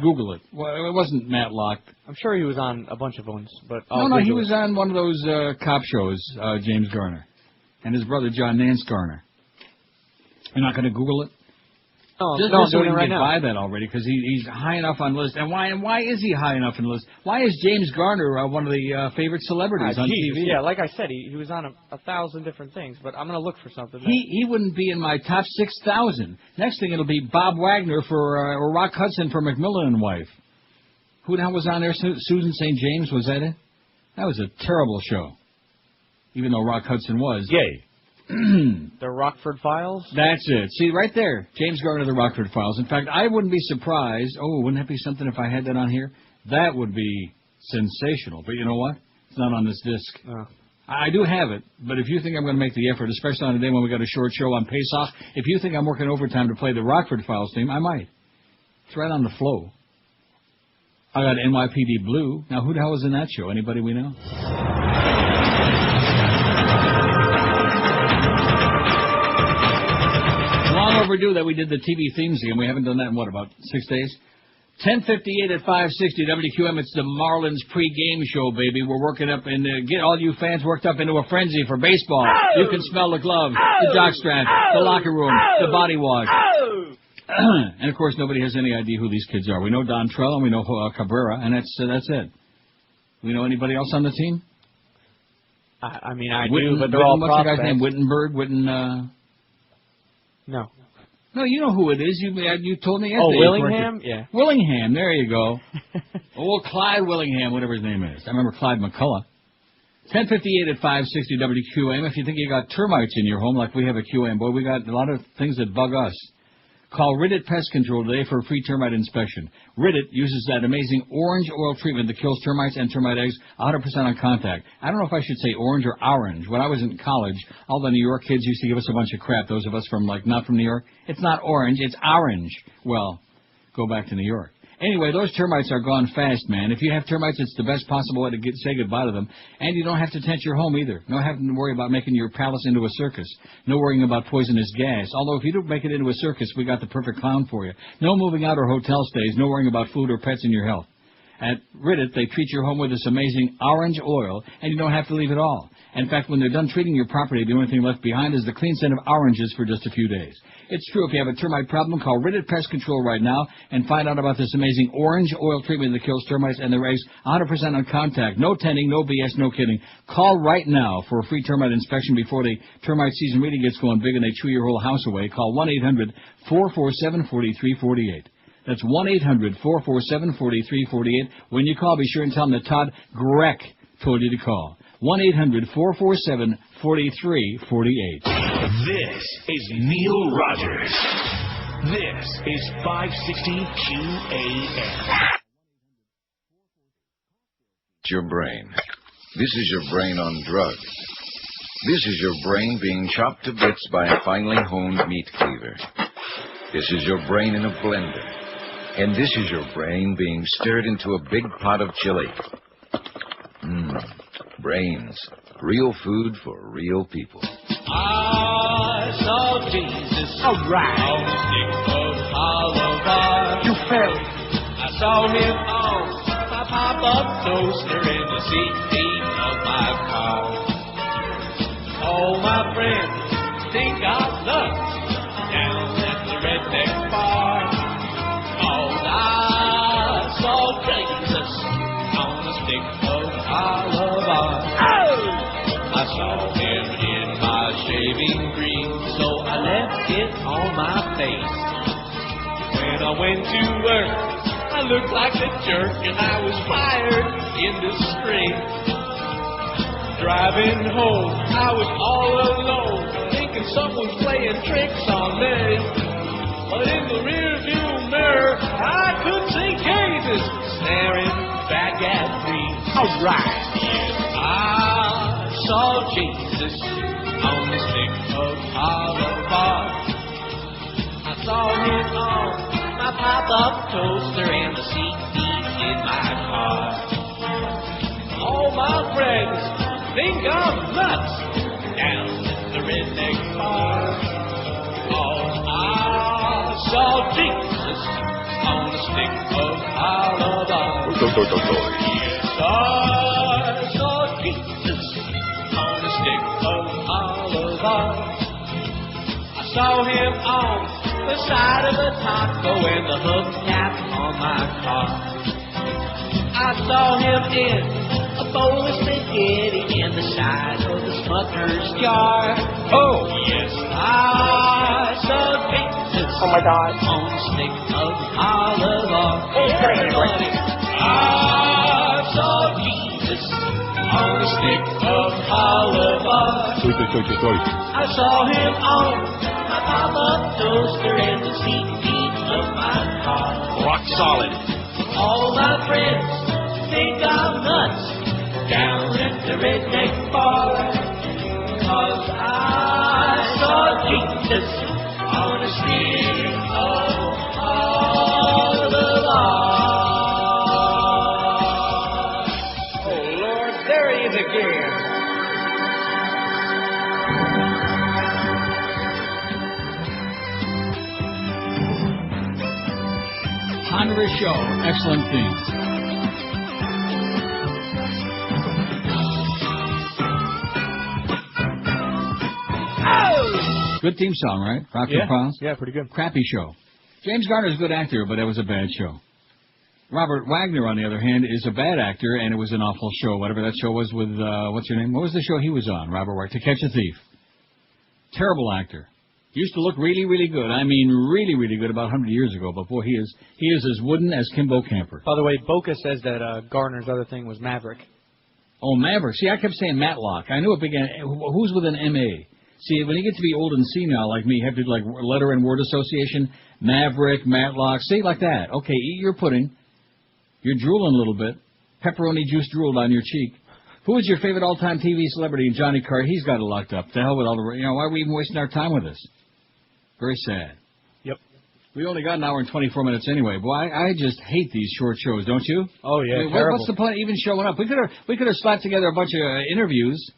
Google it. Well, it wasn't Matlock. I'm sure he was on a bunch of ones, but no, he was on one of those cop shows. James Garner and his brother John Nance Garner. You're not going to Google it? No, just I'm so doing we it right can get now. by that already because he's high enough on the list. And why is he high enough on the list? Why is James Garner one of the favorite celebrities on TV? Yeah, like I said, he was on 1,000 different things, but I'm going to look for something. He wouldn't be in my top 6,000. Next thing it'll be Bob Wagner or Rock Hudson for McMillan and Wife. Who the hell was on there? Susan St. James, was that it? That was a terrible show. Even though Rock Hudson was. Yay. The Rockford Files? That's it. See, right there. James Garner, The Rockford Files. In fact, I wouldn't be surprised. Oh, wouldn't that be something if I had that on here? That would be sensational. But you know what? It's not on this disc. I do have it, but if you think I'm going to make the effort, especially on a day when we got a short show on Pesach, if you think I'm working overtime to play the Rockford Files theme, I might. It's right on the flow. I got NYPD Blue. Now, who the hell was in that show? Anybody we know? overdue that we did the TV themes again. We haven't done that in, what, about 6 days? 10:58 at 560 WQM. It's the Marlins pre-game show, baby. We're working up and get all you fans worked up into a frenzy for baseball. You can smell the gloves, the jockstrap, the locker room, the body wash. And, of course, nobody has any idea who these kids are. We know Don Trell and we know Cabrera, and that's it. We know anybody else on the team? I do, but they're all what's the guy's prospects. name? Wittenberg? No. No, you know who it is. You told me yesterday. Oh, Willingham? Yeah. Willingham, there you go. Clyde Willingham, whatever his name is. I remember Clyde McCullough. 10:58 at 560 WQAM. If you think you got termites in your home like we have at QAM, boy, we got a lot of things that bug us. Call Ridditt Pest Control today for a free termite inspection. Ridditt uses that amazing orange oil treatment that kills termites and termite eggs 100% on contact. I don't know if I should say orange or orange. When I was in college, all the New York kids used to give us a bunch of crap, those of us from, not from New York. It's not orange, it's orange. Well, go back to New York. Anyway, those termites are gone fast, man. If you have termites, it's the best possible way to say goodbye to them. And you don't have to tent your home either. No having to worry about making your palace into a circus. No worrying about poisonous gas. Although if you don't make it into a circus, we got the perfect clown for you. No moving out or hotel stays. No worrying about food or pets in your health. At Ridditt, they treat your home with this amazing orange oil, and you don't have to leave at all. In fact, when they're done treating your property, the only thing left behind is the clean scent of oranges for just a few days. It's true. If you have a termite problem, call Ridditt Pest Control right now and find out about this amazing orange oil treatment that kills termites and their eggs 100% on contact. No tenting, no BS, no kidding. Call right now for a free termite inspection before the termite season really gets going big and they chew your whole house away. Call 1-800-447-4348. That's 1-800-447-4348. When you call, be sure and tell them that Todd Greck told you to call. 1-800-447-4348. This is Neil Rogers. This is 560 QAM. Your brain. This is your brain on drugs. This is your brain being chopped to bits by a finely honed meat cleaver. This is your brain in a blender. And this is your brain being stirred into a big pot of chili. Brains. Real food for real people. I saw Jesus on the stick of Oliver. You fell. I saw him on my pop-up toaster in the seat of my car. All my friends think I'm nuts down at the redneck bar. Cause I saw Jesus on the stick of Oliver. I saw him in my shaving cream, so I left it on my face. When I went to work, I looked like a jerk, and I was fired in the street. Driving home, I was all alone, thinking someone's playing tricks on me. But in the rearview mirror, I could see Jesus staring back at me. All right. Yes, I saw Jesus on the stick of Oliver. I saw him on my pop-up toaster and the seat in my car. All my friends think I'm nuts down at the redneck bar. Oh, I saw Jesus on the stick of Oliver. Yes, I saw Jesus on the stick of Oliver. I saw him on the side of the taco and the hubcap on my car. I saw him in a bowl of spaghetti and the side of the Smucker's jar. Oh, yes, I saw Jesus. Oh my God. On the stick of Oliver. Everybody. I saw Jesus on the stick of Oliver. I saw him on my pop-up toaster and the seat of my car. Rock solid. All my friends think I'm nuts down at the redneck bar. Cause I saw Jesus on the stick of Oliver. Oh Lord, there he is again. Rogers Show. Excellent theme. Oh! Good theme song, right? Rocky Pals? Yeah, pretty good. Crappy show. James Garner's a good actor, but that was a bad show. Robert Wagner, on the other hand, is a bad actor, and it was an awful show. Whatever that show was with, what's her name? What was the show he was on, Robert Wagner? To Catch a Thief. Terrible actor. Used to look really, really good. I mean, really, really good about 100 years ago. But, boy, he is as wooden as Kimbo Camper. By the way, Boca says that Garner's other thing was Maverick. Oh, Maverick. See, I kept saying Matlock. I knew it began. Who's with an M-A? See, when you get to be old and senile like me, you have to do, like, letter and word association. Maverick, Matlock. Say it like that. Okay, eat your pudding. You're drooling a little bit. Pepperoni juice drooled on your cheek. Who is your favorite all-time TV celebrity? Johnny Carr. He's got it locked up. The hell with all the... why are we even wasting our time with this? Very sad. Yep. We only got an hour and 24 minutes anyway. Boy, I just hate these short shows, don't you? Oh, yeah, I mean, terrible. what's the point of even showing up? We could have slapped together a bunch of interviews.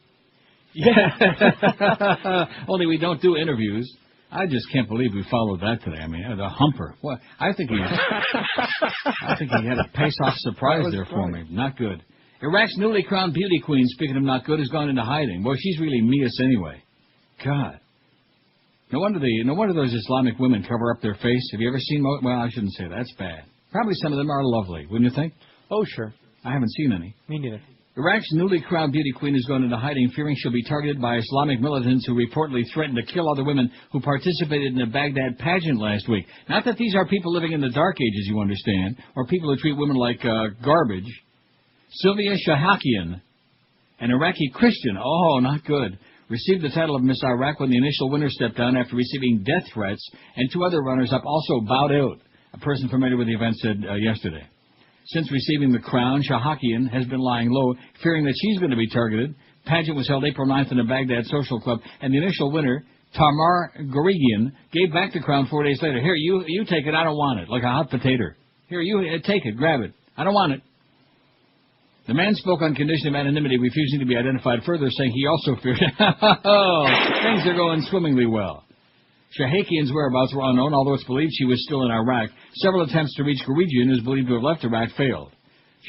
Yeah. Only we don't do interviews. I just can't believe we followed that today. I mean, the humper. What? I think he had a pace-off surprise there for me. Not good. Iraq's newly crowned beauty queen, speaking of not good, has gone into hiding. Boy, she's really meus anyway. God. No wonder those Islamic women cover up their face. Have you ever seen... Well, I shouldn't say that. That's bad. Probably some of them are lovely, wouldn't you think? Oh, sure. I haven't seen any. Me neither. Iraq's newly crowned beauty queen has gone into hiding, fearing she'll be targeted by Islamic militants who reportedly threatened to kill other women who participated in a Baghdad pageant last week. Not that these are people living in the Dark Ages, you understand, or people who treat women like garbage. Sylvia Shahakian, an Iraqi Christian, not good, received the title of Miss Iraq when the initial winner stepped down after receiving death threats, and 2 other runners-up also bowed out, a person familiar with the event said yesterday. Since receiving the crown, Shahakian has been lying low, fearing that she's going to be targeted. Pageant was held April 9th in a Baghdad social club, and the initial winner, Tamar Gorigian, gave back the crown 4 days later. Here, you take it. I don't want it. Like a hot potato. Here, you take it. Grab it. I don't want it. The man spoke on condition of anonymity, refusing to be identified further, saying he also feared... things are going swimmingly well. Shahakian's whereabouts were unknown, although it's believed she was still in Iraq. Several attempts to reach Gorigian, who is believed to have left Iraq, failed.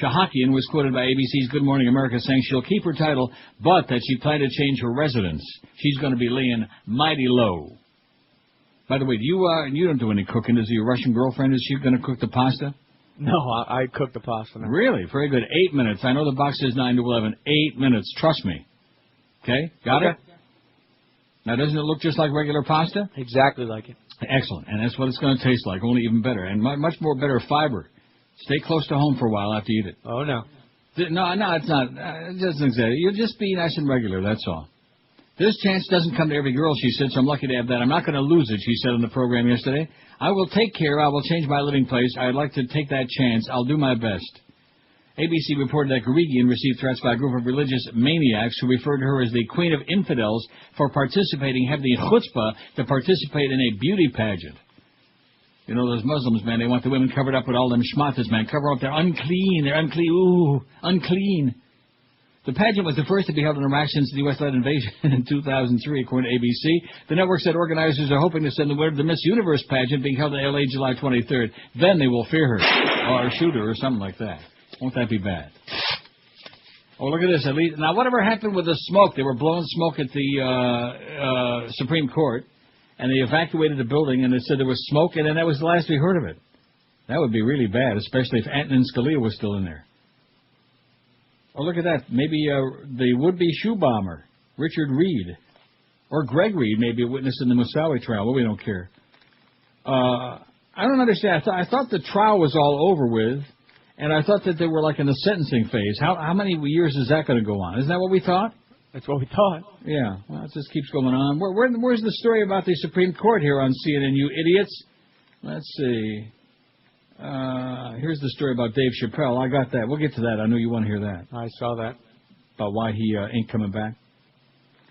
Shahakian was quoted by ABC's Good Morning America saying she'll keep her title, but that she planned to change her residence. She's going to be laying mighty low. By the way, you don't do any cooking. Is your Russian girlfriend, is she going to cook the pasta? No, I cook the pasta now. Really? Very good. 8 minutes. I know the box says 9 to 11. 8 minutes. Trust me. Okay? Got it? Now, doesn't it look just like regular pasta? Exactly like it. Excellent. And that's what it's going to taste like, only even better. And much more better fiber. Stay close to home for a while after you eat it. Oh, no. No, it's not. It doesn't exactly. You'll just be nice and regular, that's all. This chance doesn't come to every girl, she said, so I'm lucky to have that. I'm not going to lose it, she said on the program yesterday. I will take care. I will change my living place. I'd like to take that chance. I'll do my best. ABC reported that Gorigian received threats by a group of religious maniacs who referred to her as the Queen of Infidels for participating, having the chutzpah to participate in a beauty pageant. You know, those Muslims, man, they want the women covered up with all them schmatas, man. Cover up. They're unclean. Ooh, unclean. The pageant was the first to be held in Iraq since the U.S. led invasion in 2003, according to ABC. The network said organizers are hoping to send the winner to the Miss Universe pageant being held in L.A. July 23rd. Then they will fear her, or shoot her, or something like that. Won't that be bad? Oh, look at this. At least, now, whatever happened with the smoke? They were blowing smoke at the Supreme Court, and they evacuated the building, and they said there was smoke, and then that was the last we heard of it. That would be really bad, especially if Antonin Scalia was still in there. Oh, look at that. Maybe the would-be shoe bomber, Richard Reed, or Greg Reed, maybe a witness in the Moussaoui trial. Well, we don't care. I don't understand. I thought the trial was all over with, and I thought that they were like in the sentencing phase. How many years is that going to go on? Isn't that what we thought? That's what we thought. Yeah. Well, it just keeps going on. Where's the story about the Supreme Court here on CNN, you idiots? Let's see. Here's the story about Dave Chappelle. I got that. We'll get to that. I know you want to hear that. I saw that. About why he ain't coming back.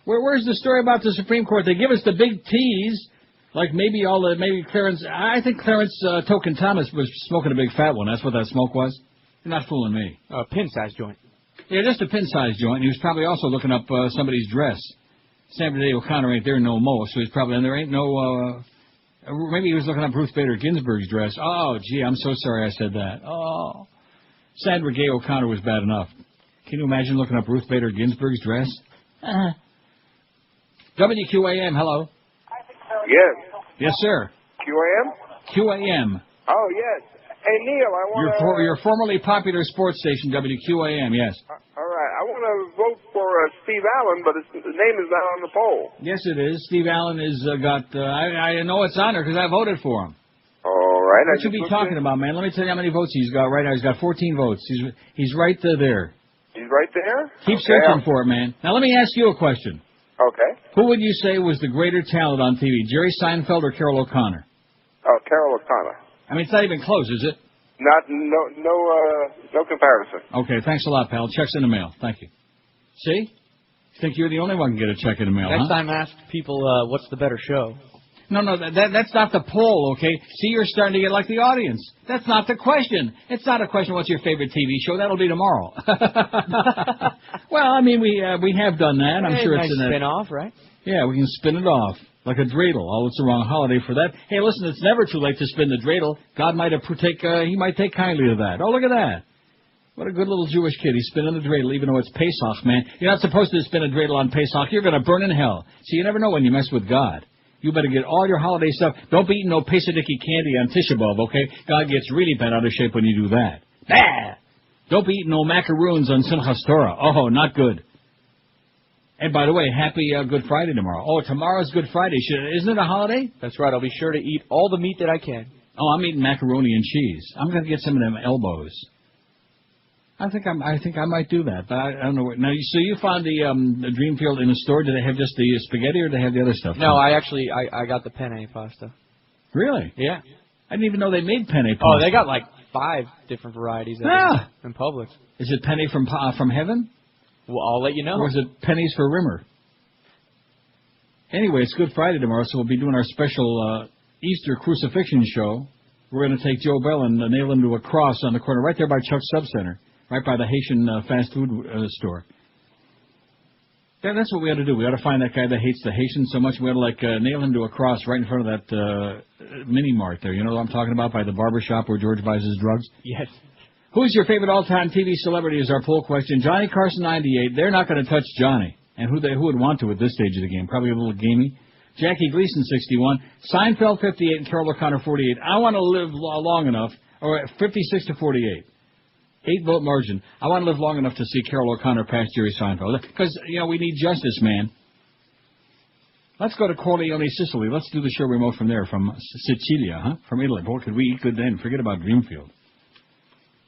Where's the story about the Supreme Court? They give us the big tease, like maybe Clarence. I think Clarence Token Thomas was smoking a big fat one. That's what that smoke was. You're not fooling me. A pin-sized joint. Yeah, just a pin-sized joint. He was probably also looking up somebody's dress. Sandra Day O'Connor ain't there no more, so he's probably, and there ain't no Maybe he was looking up Ruth Bader Ginsburg's dress. Oh, gee, I'm so sorry I said that. Oh. Sandra Gay O'Connor was bad enough. Can you imagine looking up Ruth Bader Ginsburg's dress? WQAM, hello. Yes. Yes, sir. QAM? QAM. Oh, yes. Hey, Neil, I want to... Your formerly popular sports station, WQAM, yes. All right. I want to vote for Steve Allen, but his name is not on the poll. Yes, it is. Steve Allen has got... I know it's on there because I voted for him. All right. What you be talking about, man? Let me tell you how many votes he's got right now. He's got 14 votes. He's right there. He's right there? Keep searching for it, man. Now, let me ask you a question. Okay. Who would you say was the greater talent on TV, Jerry Seinfeld or Carol O'Connor? Oh, Carol O'Connor. I mean, it's not even close, is it? No comparison. Okay, thanks a lot, pal. Check's in the mail. Thank you. See? Think you're the only one who can get a check in the mail, Next time, ask people what's the better show. No, that's not the poll, okay? See, you're starting to get like the audience. That's not the question. It's not a question, what's your favorite TV show? That'll be tomorrow. Well, I mean, we have done that. I'm sure it's nice spin-off, right? Yeah, we can spin it off. Like a dreidel. Oh, it's the wrong holiday for that. Hey, listen, it's never too late to spin the dreidel. God might he might take kindly to that. Oh, look at that. What a good little Jewish kid. He's spinning the dreidel, even though it's Pesach, man. You're not supposed to spin a dreidel on Pesach. You're going to burn in hell. See, you never know when you mess with God. You better get all your holiday stuff. Don't be eating no Pesadiki candy on Tisha B'Av, okay? God gets really bent out of shape when you do that. Bah! Don't be eating no macaroons on Simchas Torah. Oh, not good. And by the way, happy Good Friday tomorrow. Oh, tomorrow's Good Friday. Isn't it a holiday? That's right. I'll be sure to eat all the meat that I can. Oh, I'm eating macaroni and cheese. I'm going to get some of them elbows. I think I might do that, but I don't know. Now, so you found the Dreamfield in the store. Do they have just the spaghetti, or do they have the other stuff? No, I got the penne pasta. Really? Yeah. I didn't even know they made penne pasta. Oh, they got like 5 different varieties in Publix. Is it penne from heaven? Well, I'll let you know. Or is it pennies for Rimmer? Anyway, it's Good Friday tomorrow, so we'll be doing our special Easter crucifixion show. We're going to take Joe Bell and nail him to a cross on the corner right there by Chuck's Sub Center, right by the Haitian fast food store. Yeah, that's what we ought to do. We ought to find that guy that hates the Haitians so much, we ought to nail him to a cross right in front of that mini-mart there. You know what I'm talking about, by the barber shop where George buys his drugs? Yes. Who's your favorite all-time TV celebrity is our poll question. Johnny Carson, 98. They're not going to touch Johnny. And who would want to at this stage of the game? Probably a little gamey. Jackie Gleason, 61. Seinfeld, 58. And Carol O'Connor, 48. I want to live long enough, or 56 to 48. 8-vote margin. I want to live long enough to see Carol O'Connor pass Jerry Seinfeld. Because, we need justice, man. Let's go to Corleone, Sicily. Let's do the show remote from there, from Sicilia, huh? From Italy. Boy, could we eat good then. Forget about Dreamfield.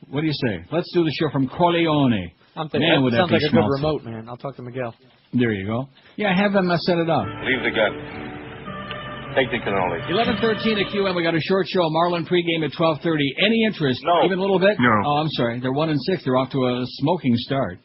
What do you say? Let's do the show from Corleone. I'm thinking that sounds like a good remote, man. I'll talk to Miguel. There you go. Yeah, have them set it up. Leave the gun. Take the cannoli. 11:13 at QM. We got a short show. Marlin pregame at 12:30. Any interest? No. Even a little bit? No. Oh, I'm sorry. They're 1-6. They're off to a smoking start.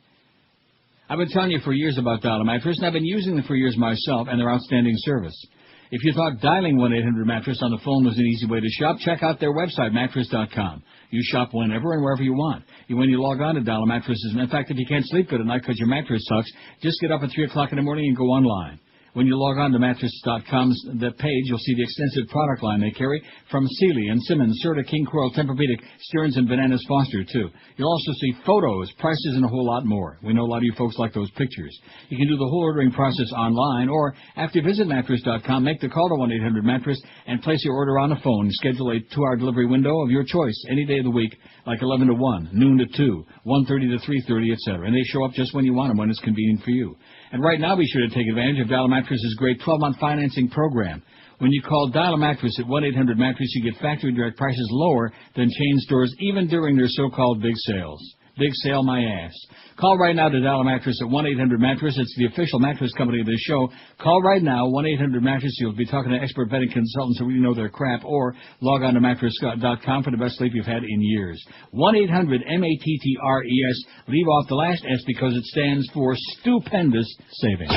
I've been telling you for years about Dial Mattress, and I've been using them for years myself, and their outstanding service. If you thought dialing 1-800-MATTRESS on the phone was an easy way to shop, check out their website, mattress.com. You shop whenever and wherever you want. When you log on to Dial Mattresses, in fact, if you can't sleep good at night because your mattress sucks, just get up at 3 o'clock in the morning and go online. When you log on to mattress.com's the page, you'll see the extensive product line they carry from Sealy and Simmons, Serta, King Coral, Tempur-Pedic, Stearns, and Bananas Foster, too. You'll also see photos, prices, and a whole lot more. We know a lot of you folks like those pictures. You can do the whole ordering process online, or after you visit mattress.com, make the call to 1-800-MATTRESS and place your order on the phone. Schedule a 2-hour delivery window of your choice any day of the week, like 11 to 1, noon to 2, 1:30 to 3:30, etc. And they show up just when you want them, when it's convenient for you. And right now, be sure to take advantage of Dial Mattress's great 12-month financing program. When you call Dial Mattress at 1-800-MATTRESS, you get factory direct prices lower than chain stores, even during their so-called big sales. Big sale my ass. Call right now to Dial Mattress at 1-800-MATTRESS. It's the official mattress company of this show. Call right now, 1-800-MATTRESS. You'll be talking to expert bedding consultants who really know their crap, or log on to mattress.com for the best sleep you've had in years. 1-800-MATTRES. Leave off the last S because it stands for stupendous savings.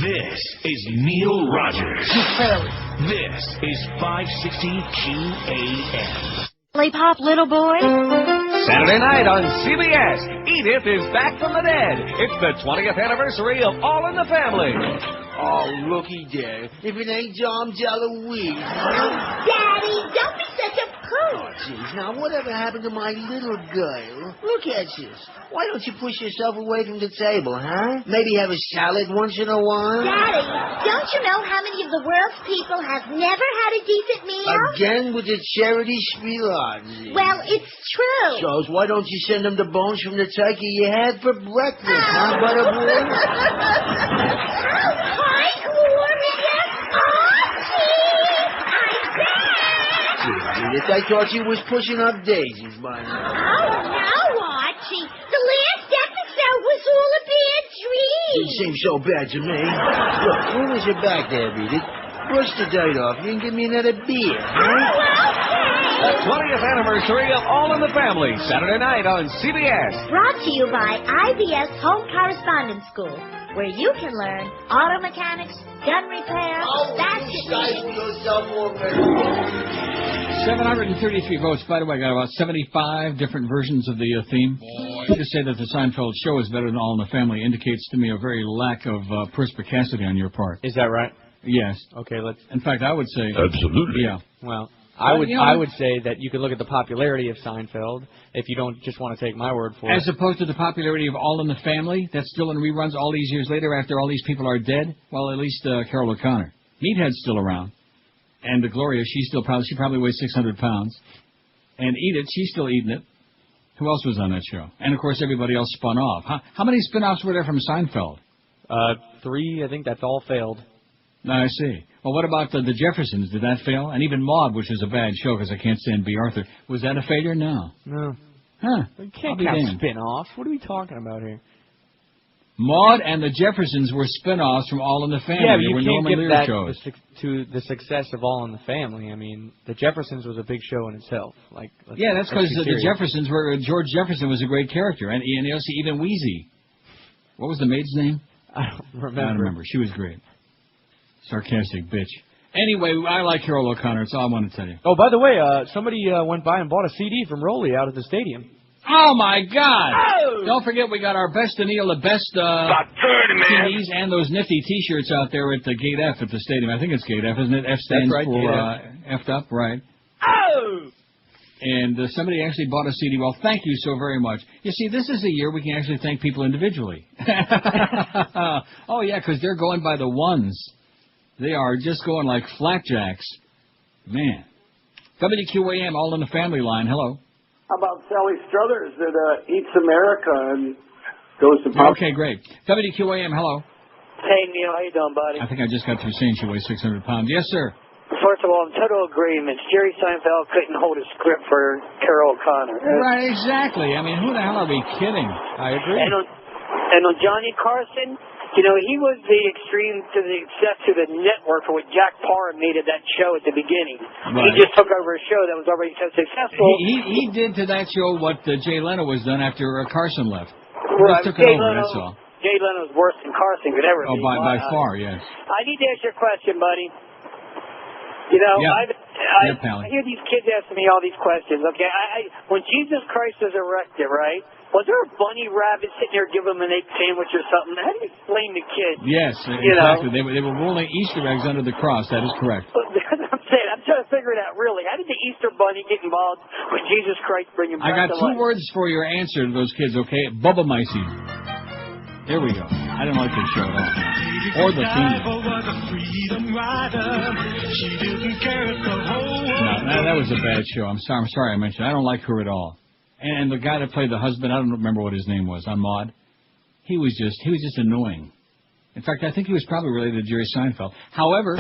This is Neil Rogers. This is 560 QAM. Lollipop, little boy. Saturday night on CBS, Edith is back from the dead. It's the 20th anniversary of All in the Family. Oh, looky there. If it ain't John DeLuise. Daddy, don't be such a prude. Oh, jeez. Now, whatever happened to my little girl? Look at this. Why don't you push yourself away from the table, huh? Maybe have a salad once in a while? Daddy, don't you know how many of the world's people have never had a decent meal? Again with the charity spielage. Well, it's true. So why don't you send them the bones from the turkey you had for breakfast, huh, Butterboy? Hi, Gloria. Edith, I thought you was pushing up daisies by now. Oh, no, Archie. The last episode was all a bad dream. Didn't seem so bad to me. Look, when was your back there, Edith? Brush the dirt off. You can give me another beer, huh? The 20th anniversary of All in the Family, Saturday night on CBS. Brought to you by IBS Home Correspondence School, where you can learn auto mechanics, gun repair, basket weaving. 733 votes. By the way, I got about 75 different versions of the theme. To say that the Seinfeld show is better than All in the Family indicates to me a very lack of perspicacity on your part. Is that right? Yes. Okay, let's... In fact, I would say... Absolutely. Yeah. Well, I would say that you could look at the popularity of Seinfeld if you don't just want to take my word for it. As opposed to the popularity of All in the Family, that's still in reruns all these years later after all these people are dead. Well, at least Carol O'Connor. Meathead's still around. And Gloria, she probably weighs 600 pounds. And Edith, she's still eating it. Who else was on that show? And, of course, everybody else spun off. How many spin-offs were there from Seinfeld? 3. I think that's all failed. I see. Well, what about the Jeffersons? Did that fail? And even Maude, which was a bad show because I can't stand B. Arthur. Was that a failure? No. No. Huh. You can't count spin-offs. What are we talking about here? Maude and the Jeffersons were spin-offs from All in the Family. Yeah, but you were can't Norman give Lear that shows. to the success of All in the Family. I mean, the Jeffersons was a big show in itself. Yeah, that's because the Jeffersons were... George Jefferson was a great character. And even Wheezy. What was the maid's name? I don't remember. I don't remember. She was great. Sarcastic bitch. Anyway, I like Carol O'Connor. That's all I want to tell you. Oh, by the way, somebody went by and bought a CD from Rolly out at the stadium. Oh, my God! Oh! Don't forget, we got our Best to Neil, the best CDs and those nifty T-shirts out there at the Gate F at the stadium. I think it's Gate F, isn't it? F stands for F'd up, right? Oh! And somebody actually bought a CD. Well, thank you so very much. You see, this is a year we can actually thank people individually. Oh, yeah, because they're going by the ones. They are just going like flapjacks. Man. WQAM, All in the Family line. Hello. How about Sally Struthers that eats America and goes to pub? Okay, great. WQAM, hello. Hey, Neil, how you doing, buddy? I think I just got through saying she weighs 600 pounds. Yes, sir. First of all, in total agreement. Jerry Seinfeld couldn't hold a script for Carol O'Connor. Right, exactly. I mean, who the hell are we kidding? I agree. And on Johnny Carson, you know, he was the extreme to the excess to the network for what Jack Parr made of that show at the beginning. Right. He just took over a show that was already so successful. He did to that show what Jay Leno was done after Carson left. Right. He just took it over, that's all. Jay Leno's worse than Carson could ever be. Oh, by far, yes. I need to ask you a question, buddy. You know, yeah. I hear these kids asking me all these questions. Okay, when Jesus Christ was erected, right? Was there a bunny rabbit sitting there giving them an egg sandwich or something? How do you explain to kids? Yes, exactly. They were rolling Easter eggs under the cross. That is correct. I'm saying, I'm trying to figure it out, really. How did the Easter bunny get involved with Jesus Christ bringing back I got two words for your answer to those kids, okay? Bubba Micey. There we go. I don't like this show at all. Or the theme. No, that was a bad show. I'm sorry I mentioned it. I don't like her at all. And the guy that played the husband, I don't remember what his name was on Maude. He was just annoying. In fact, I think he was probably related to Jerry Seinfeld. However,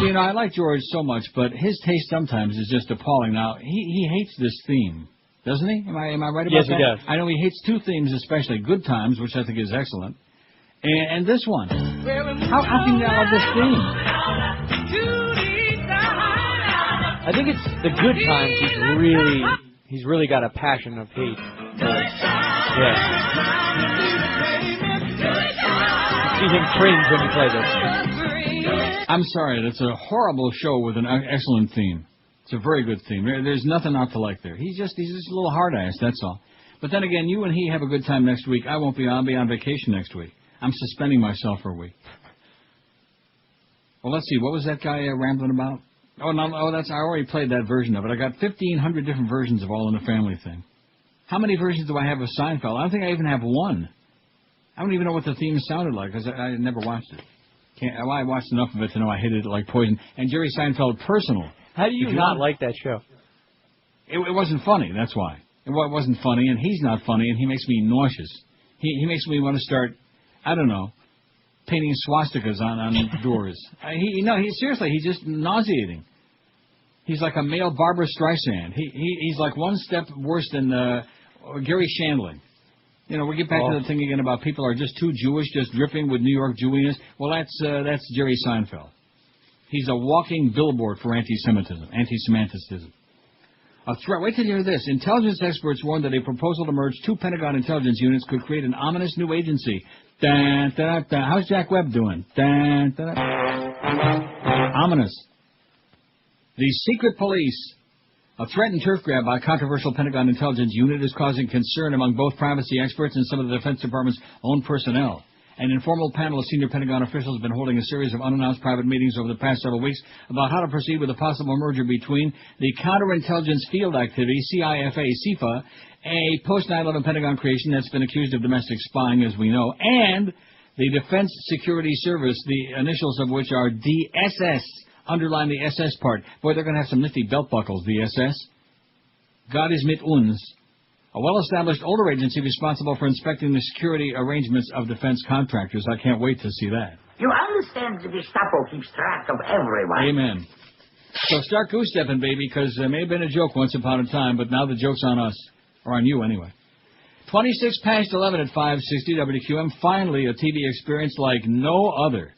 you know, I like George so much, but his taste sometimes is just appalling. Now, he hates this theme, doesn't he? Am I right about that? Yes, he does. I know he hates two themes especially, Good Times, which I think is excellent, and this one. How can you not love this theme? I think it's the Good Times. He's really got a passion of hate. Yeah. See him cringe when you play this. I'm sorry, that's a horrible show with an excellent theme. It's a very good theme. There's nothing not to like there. He's just a little hard ass. That's all. But then again, you and he have a good time next week. I won't be. I'll be on vacation next week. I'm suspending myself for a week. Well, let's see. What was that guy rambling about? Oh, no, I already played that version of it. I got 1,500 different versions of All in the Family thing. How many versions do I have of Seinfeld? I don't think I even have one. I don't even know what the theme sounded like because I never watched it. I watched enough of it to know I hated it like poison. And Jerry Seinfeld, personal. How do you not like that show? It wasn't funny, that's why. It wasn't funny, and he's not funny, and he makes me nauseous. He makes me want to start, I don't know, painting swastikas on doors. Seriously, he's just nauseating. He's like a male Barbara Streisand. He's like one step worse than Gary Shandling. You know, we get back to the thing again about people are just too Jewish, just dripping with New York Jewiness. Well, that's Jerry Seinfeld. He's a walking billboard for anti-Semitism. A threat. Wait till you hear this. Intelligence experts warned that a proposal to merge 2 Pentagon intelligence units could create an ominous new agency. Dun, dun, dun. How's Jack Webb doing? Dun, dun, dun. Ominous. The secret police. A threatened turf grab by a controversial Pentagon intelligence unit is causing concern among both privacy experts and some of the Defense Department's own personnel. An informal panel of senior Pentagon officials has been holding a series of unannounced private meetings over the past several weeks about how to proceed with a possible merger between the Counterintelligence Field Activity, CIFA, a post-9/11 Pentagon creation that's been accused of domestic spying, as we know, and the Defense Security Service, the initials of which are DSS. Underline the SS part. Boy, they're going to have some nifty belt buckles, the SS. God is mit uns. A well-established older agency responsible for inspecting the security arrangements of defense contractors. I can't wait to see that. You understand the Gestapo keeps track of everyone. Amen. So start goose-stepping, baby, because there may have been a joke once upon a time, but now the joke's on us. Or on you, anyway. 26 past 11 at 560 WQM. Finally, a TV experience like no other.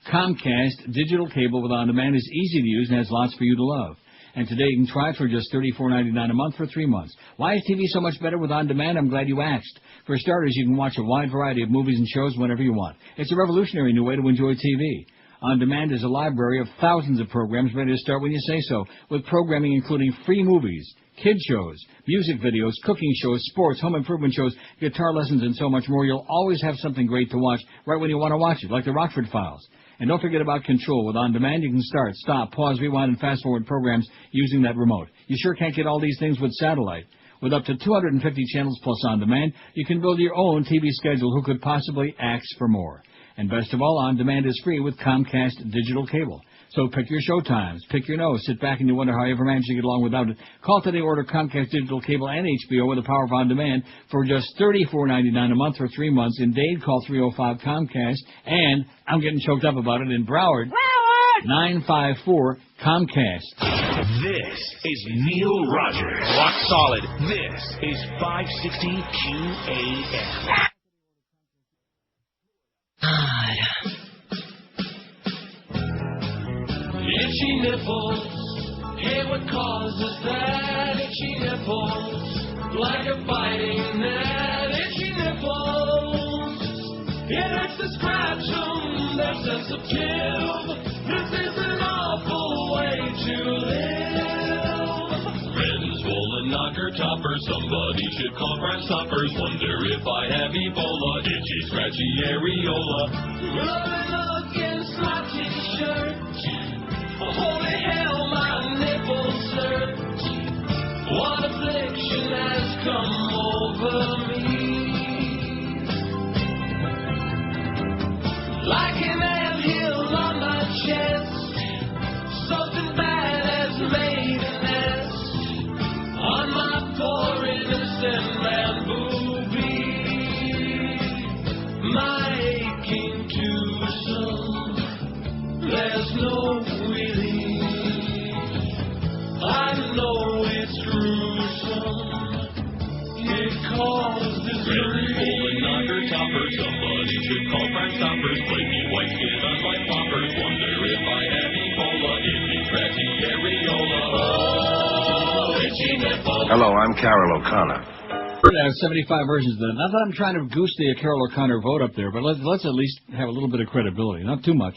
Comcast digital cable with on-demand is easy to use and has lots for you to love. And today you can try it for just $34.99 a month for 3 months. Why is TV so much better with on-demand? I'm glad you asked. For starters, you can watch a wide variety of movies and shows whenever you want. It's a revolutionary new way to enjoy TV. On-demand is a library of thousands of programs ready to start when you say so, with programming including free movies, kid shows, music videos, cooking shows, sports, home improvement shows, guitar lessons, and so much more. You'll always have something great to watch right when you want to watch it, like the Rockford Files. And don't forget about control. With On Demand, you can start, stop, pause, rewind, and fast-forward programs using that remote. You sure can't get all these things with satellite. With up to 250 channels plus On Demand, you can build your own TV schedule. Who could possibly ask for more? And best of all, On Demand is free with Comcast digital cable. So pick your show times, pick your nose, sit back and you wonder how you ever managed to get along without it. Call today, order Comcast digital cable and HBO with the power of On Demand for just $34.99 a month for 3 months. In Dade, call 305-COMCAST. And I'm getting choked up about it in Broward. 954-COMCAST. This is Neil Rogers. Rock solid. This is 560 QAM. Itchy nipples, hey, what causes that? Itchy nipples, like a biting gnat. Itchy nipples, it hurts to scratch them, they're sensitive. This is an awful way to live. Red and swollen knocker topper, somebody should call Crime Stoppers. Wonder if I have Ebola, itchy, scratchy areola. Rubbing against my t-shirt. Holy hell, my nipples hurt. What affliction has come over me? Like an anthill on my chest, something bad has made a nest on my poor innocent man boobie. My aching twosome, there's no relief. I know it's gruesome. It causes grief. Knocker topper, somebody should call Crime Stoppers. Flaky white skin on my poppers. Wonder if I have Ebola. Itchy, scratchy areola. Oh, itchy nipple. Hello, I'm Carol O'Connor. I have 75 versions of that. Not that I'm trying to goose the Carol O'Connor vote up there, but let's at least have a little bit of credibility. Not too much.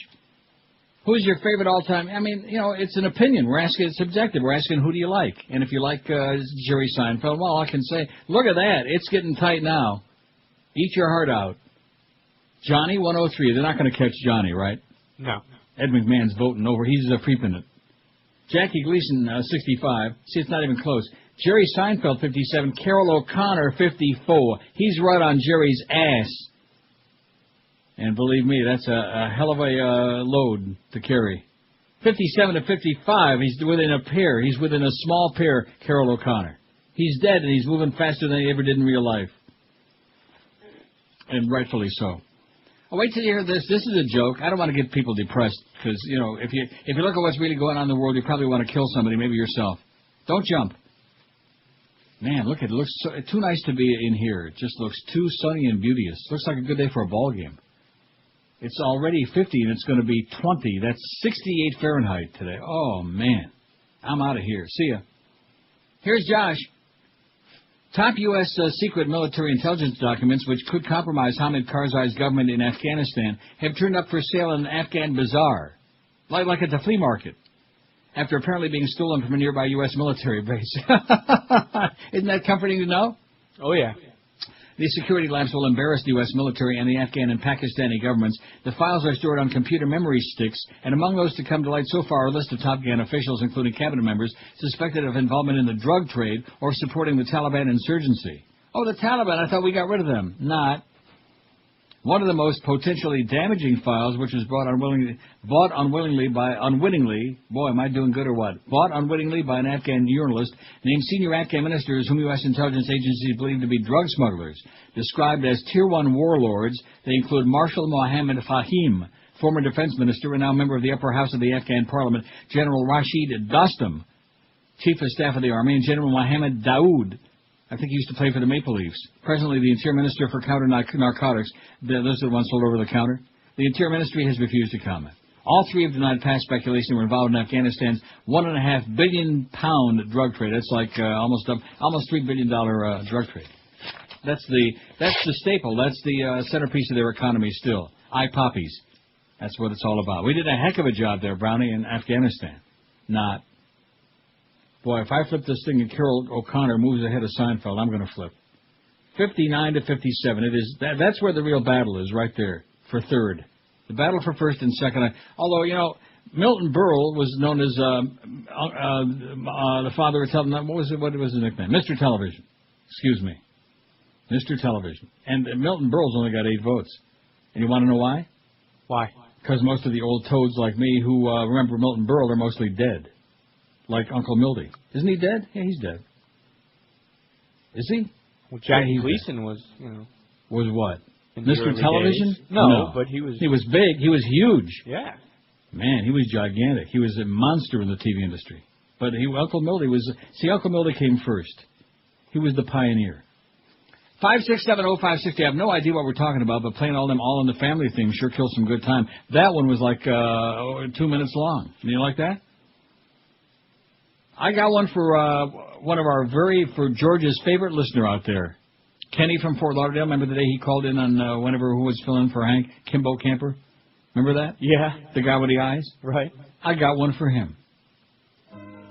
Who's your favorite all-time? I mean, you know, it's an opinion. We're asking, it's subjective. We're asking, who do you like? And if you like Jerry Seinfeld, well, I can say, look at that. It's getting tight now. Eat your heart out. Johnny 103. They're not going to catch Johnny, right? No. Ed McMahon's voting over. He's creeping it. Jackie Gleason 65. See, it's not even close. Jerry Seinfeld 57. Carol O'Connor 54. He's right on Jerry's ass. And believe me, that's a hell of a load to carry. 57 to 55. He's within a pair. He's within a small pair. Carol O'Connor. He's dead and he's moving faster than he ever did in real life. And rightfully so. Oh, wait till you hear this. This is a joke. I don't want to get people depressed because, you know, if you look at what's really going on in the world, you probably want to kill somebody, maybe yourself. Don't jump. Man, look, it looks too nice to be in here. It just looks too sunny and beauteous. Looks like a good day for a ball game. It's already 50 and it's going to be 20. That's 68 Fahrenheit today. Oh, man. I'm out of here. See ya. Here's Josh. Top U.S. secret military intelligence documents, which could compromise Hamid Karzai's government in Afghanistan, have turned up for sale in an Afghan bazaar, like at the flea market, after apparently being stolen from a nearby U.S. military base. Isn't that comforting to know? Oh, yeah. These security lapses will embarrass the U.S. military and the Afghan and Pakistani governments. The files are stored on computer memory sticks, and among those to come to light so far are a list of top Afghan officials, including cabinet members, suspected of involvement in the drug trade or supporting the Taliban insurgency. Oh, the Taliban, I thought we got rid of them. Not. One of the most potentially damaging files, which was bought unwittingly by an Afghan journalist, named senior Afghan ministers whom U.S. intelligence agencies believe to be drug smugglers. Described as Tier 1 warlords, they include Marshal Mohammed Fahim, former defense minister and now member of the upper house of the Afghan parliament, General Rashid Dostum, chief of staff of the army, and General Mohammed Daoud. I think he used to play for the Maple Leafs. Presently, the Interior Minister for Counter-Narcotics. Those are the ones sold over the counter. The Interior Ministry has refused to comment. All three have denied past speculation they were involved in Afghanistan's $1.5 billion drug trade. That's like almost $3 billion drug trade. That's the staple. That's the centerpiece of their economy still. Poppies. That's what it's all about. We did a heck of a job there, Brownie, in Afghanistan. Not. Boy, if I flip this thing and Carol O'Connor moves ahead of Seinfeld, I'm going to flip. 59 to 57. It is that's where the real battle is, right there, for third. The battle for first and second. Although, you know, Milton Berle was known as the father of television. What was his nickname? Mr. Television. Excuse me. Mr. Television. And Milton Berle's only got 8 votes. And you want to know why? Why? Because most of the old toads like me who remember Milton Berle are mostly dead. Like Uncle Mildy. Isn't he dead? Yeah, he's dead. Is he? Well, Jackie Gleason was, you know. Was what? Mr. Television? No, but he was... He was big. He was huge. Yeah. Man, he was gigantic. He was a monster in the TV industry. But Uncle Mildy was... See, Uncle Mildy came first. He was the pioneer. 5670560. I have no idea what we're talking about, but playing all them All in the Family themes sure kills some good time. That one was like 2 minutes long. You like that? I got one for one of our for George's favorite listener out there, Kenny from Fort Lauderdale. Remember the day he called in on who was filling for Hank, Kimbo Camper? Remember that? Yeah. The guy with the eyes? Right. I got one for him.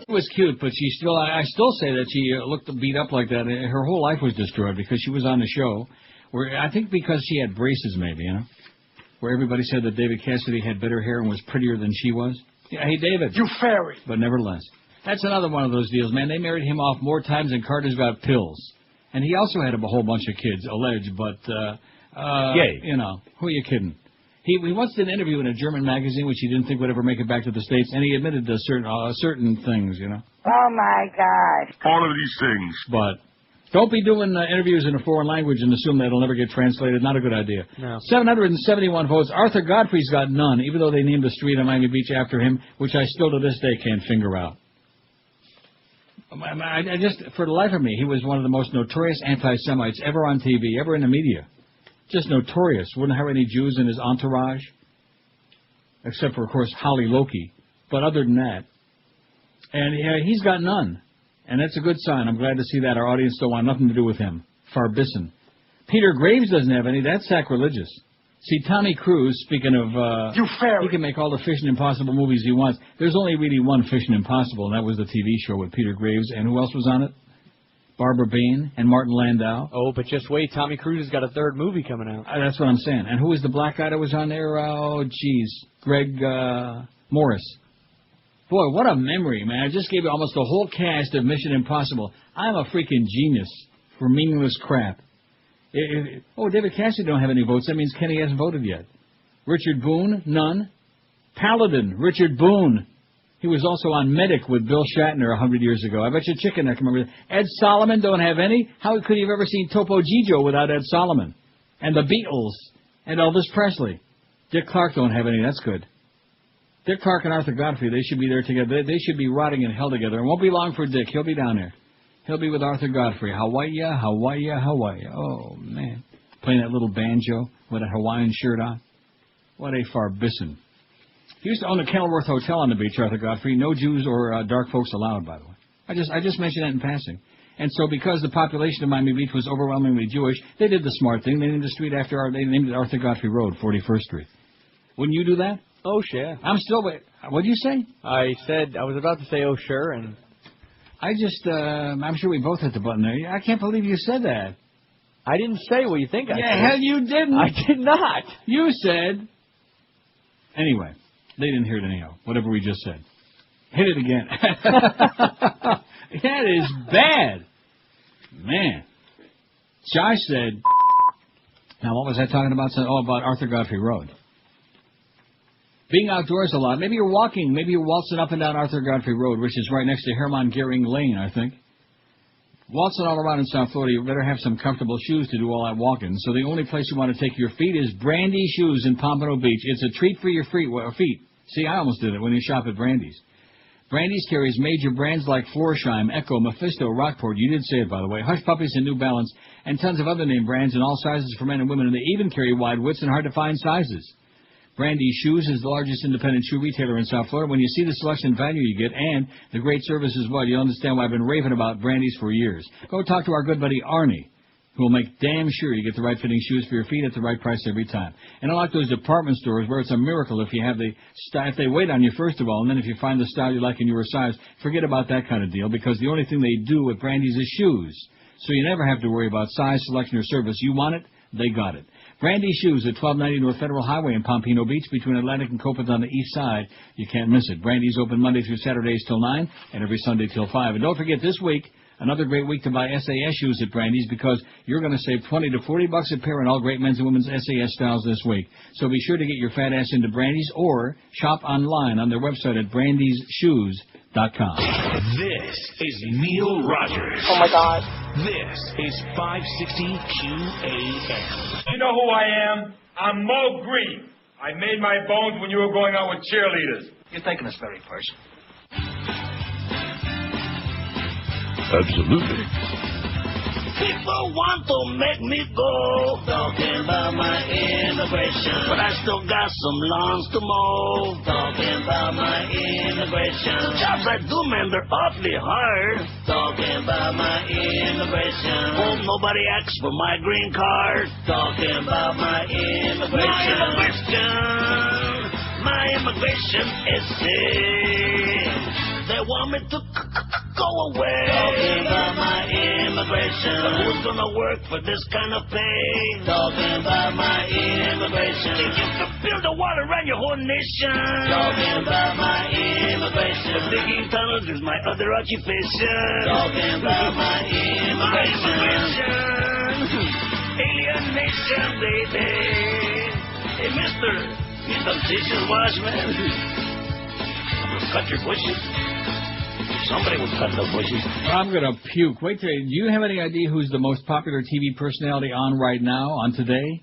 It was cute, but I still say that she looked beat up like that. Her whole life was destroyed because she was on the show, where I think because she had braces maybe, you know, where everybody said that David Cassidy had better hair and was prettier than she was. Yeah, hey, David. You fairy. But nevertheless. That's another one of those deals, man. They married him off more times than Carter's got pills. And he also had a whole bunch of kids, alleged, but, Yay. You know, who are you kidding? He once did an interview in a German magazine, which he didn't think would ever make it back to the States, and he admitted to certain things, you know. Oh, my gosh. All of these things. But don't be doing interviews in a foreign language and assume that it'll never get translated. Not a good idea. No. 771 votes. Arthur Godfrey's got none, even though they named a street on Miami Beach after him, which I still to this day can't figure out. I just, for the life of me, he was one of the most notorious anti-Semites ever on TV, ever in the media. Just notorious. Wouldn't have any Jews in his entourage. Except for, of course, Holly Loki. But other than that. And he's got none. And that's a good sign. I'm glad to see that. Our audience don't want nothing to do with him. Farbissen. Peter Graves doesn't have any. That's sacrilegious. See, Tommy Cruise, speaking of... he can make all the Fishin' Impossible movies he wants. There's only really one Fishin' Impossible, and that was the TV show with Peter Graves. And who else was on it? Barbara Bain, and Martin Landau. Oh, but just wait. Tommy Cruise has got a third movie coming out. That's what I'm saying. And who was the black guy that was on there? Oh, geez. Greg Morris. Boy, what a memory, man. I just gave you almost the whole cast of Mission Impossible. I'm a freaking genius for meaningless crap. David Cassidy don't have any votes. That means Kenny hasn't voted yet. Richard Boone, none. Paladin, Richard Boone. He was also on Medic with Bill Shatner 100 years ago. I bet you Chicken Neck remember that. Ed Solomon don't have any. How could you have ever seen Topo Gigio without Ed Solomon? And the Beatles. And Elvis Presley. Dick Clark don't have any. That's good. Dick Clark and Arthur Godfrey, they should be there together. They should be rotting in hell together. It won't be long for Dick. He'll be down there. He'll be with Arthur Godfrey. Hawaii, Hawaii, Hawaii. Oh, man. Playing that little banjo with a Hawaiian shirt on. What a farbisson. He used to own the Kenilworth Hotel on the beach, Arthur Godfrey. No Jews or dark folks allowed, by the way. I just mentioned that in passing. And so because the population of Miami Beach was overwhelmingly Jewish, they did the smart thing. They named the street they named it Arthur Godfrey Road, 41st Street. Wouldn't you do that? Oh, sure. I'm still wait. What'd you say? I was about to say, oh, sure, and I'm sure we both hit the button there. I can't believe you said that. I didn't say what you think I said. Yeah, hell you didn't. I did not. You said. Anyway, they didn't hear it anyhow. Whatever we just said. Hit it again. That is bad. Man. Josh said. Now, what was I talking about? Oh, about Arthur Godfrey Road. Being outdoors a lot. Maybe you're walking. Maybe you're waltzing up and down Arthur Godfrey Road, which is right next to Hermann Goering Lane, I think. Waltzing all around in South Florida, you better have some comfortable shoes to do all that walking. So the only place you want to take your feet is Brandy Shoes in Pompano Beach. It's a treat for your feet. See, I almost did it when you shop at Brandy's. Brandy's carries major brands like Florsheim, Echo, Mephisto, Rockport. You did say it, by the way. Hush Puppies and New Balance, and tons of other name brands in all sizes for men and women. And they even carry wide widths and hard-to-find sizes. Brandy Shoes is the largest independent shoe retailer in South Florida. When you see the selection and value you get and the great service as well, you'll understand why I've been raving about Brandy's for years. Go talk to our good buddy Arnie, who will make damn sure you get the right fitting shoes for your feet at the right price every time. And unlike those department stores where it's a miracle if you have the style, if they wait on you first of all, and then if you find the style you like in your size, forget about that kind of deal because the only thing they do with Brandy's is shoes. So you never have to worry about size, selection, or service. You want it, they got it. Brandy Shoes at 1290 North Federal Highway in Pompano Beach between Atlantic and Copans on the east side. You can't miss it. Brandy's open Monday through Saturdays till 9 and every Sunday till 5. And don't forget this week, another great week to buy SAS shoes at Brandy's because you're going to save $20 to $40 a pair on all great men's and women's SAS styles this week. So be sure to get your fat ass into Brandy's or shop online on their website at brandysshoes.com. This is Neil Rogers. Oh, my God. This is 560 QAM. You know who I am? I'm Mo Green. I made my bones when you were going out with cheerleaders. You're taking this very personal. Absolutely. People want to make me go, talking about my immigration. But I still got some lawns to mow, talking about my immigration. Jobs I do, man, they're awfully hard, talking about my immigration. Hope nobody asks for my green card, talking about my immigration. My immigration is sick. They want me to go away. Talking about my immigration. But who's gonna work for this kind of pay? Talking about my immigration. Think you can build a wall around your whole nation? Talking about my immigration. But digging tunnels is my other occupation. Talking about my immigration. Alienation, baby. Hey, mister, you some dishes wash, man? Cut your bushes. Somebody would cut the bushes. I'm going to puke. Wait till do you have any idea who's the most popular TV personality on right now, on today?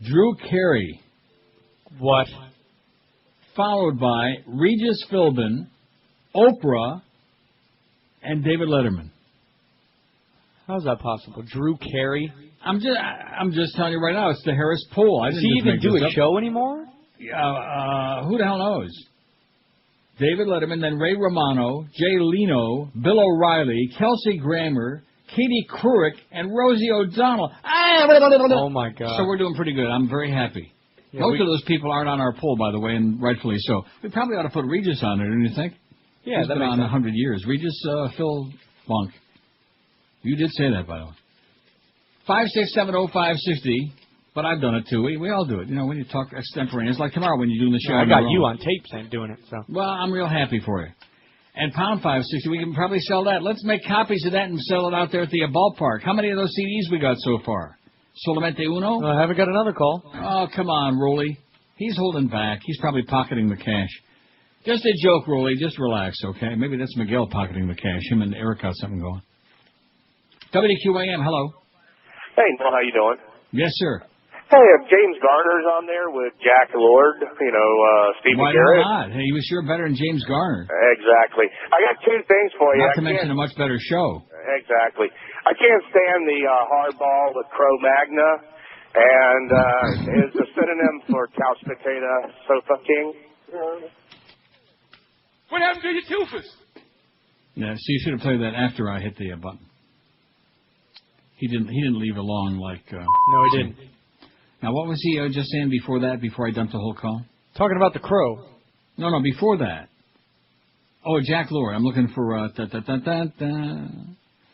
Drew Carey. What? Followed by Regis Philbin, Oprah, and David Letterman. How's that possible? Drew Carey? I'm just telling you right now, it's the Harris poll. Does he even do a show anymore? Who the hell knows? David Letterman, then Ray Romano, Jay Leno, Bill O'Reilly, Kelsey Grammer, Katie Couric, and Rosie O'Donnell. Oh, my God. So we're doing pretty good. I'm very happy. Yeah, most of those people aren't on our poll, by the way, and rightfully so. We probably ought to put Regis on there, don't you think? Yeah, He's been on 100 years. Regis Phil Funk. You did say that, by the way. 5670560. But I've done it too. We all do it. You know, when you talk extemporaneous, like tomorrow when you're doing the show. I got you on tape saying doing it. So. Well, I'm real happy for you. And pound 560, we can probably sell that. Let's make copies of that and sell it out there at the ballpark. How many of those CDs we got so far? Solamente uno? I haven't got another call. Oh, come on, Rolly. He's holding back. He's probably pocketing the cash. Just a joke, Rolly. Just relax, okay? Maybe that's Miguel pocketing the cash. Him and Eric got something going. WQAM, hello. Hey, Neil, how you doing? Yes, sir. Hey, if James Garner's on there with Jack Lord, Steve Why McGarrett. not? Hey, he was sure better than James Garner. Exactly. I got two things for you. Not to mention a much better show. Exactly. I can't stand the hardball with Cro-Magna, and is a synonym for couch potato sofa king. What happened to your toothus? Yeah, so you should have played that after I hit the button. He didn't leave along like. No, he didn't. Now, what was he just saying before that? Before I dumped the whole call? Talking about the crow. No, before that. Oh, Jack Lord. I'm looking for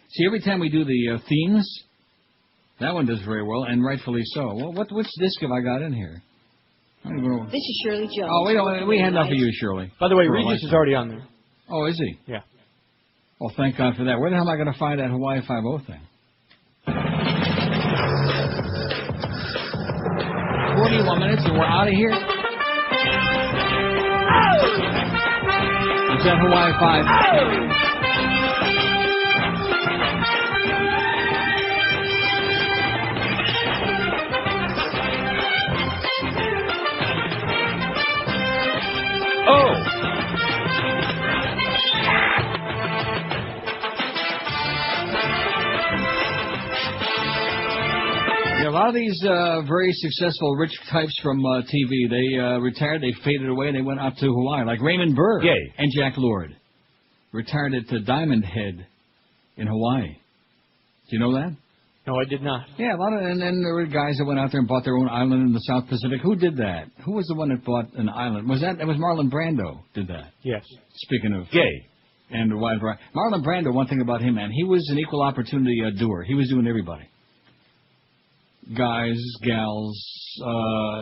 See, every time we do the themes, that one does very well, and rightfully so. Well, which disc have I got in here? I don't even know. This is Shirley Jones. Oh, we had enough of you, Shirley. By the way, Regis is already on there. Oh, is he? Yeah. Well, thank God for that. Where the hell am I going to find that Hawaii 5-0 thing? 41 minutes and we're out of here? Is that Hawaii 5? A lot of these very successful rich types from TV, they retired, they faded away, and they went out to Hawaii, like Raymond Burr and Jack Lord. Retired at Diamond Head in Hawaii. Do you know that? No, I did not. Yeah, a lot of, and then there were guys that went out there and bought their own island in the South Pacific. Who did that? Who was the one that bought an island? It was Marlon Brando did that. Yes. Speaking of gay and a wide variety. Marlon Brando, one thing about him, man, he was an equal opportunity doer. He was doing everybody. Guys, gals,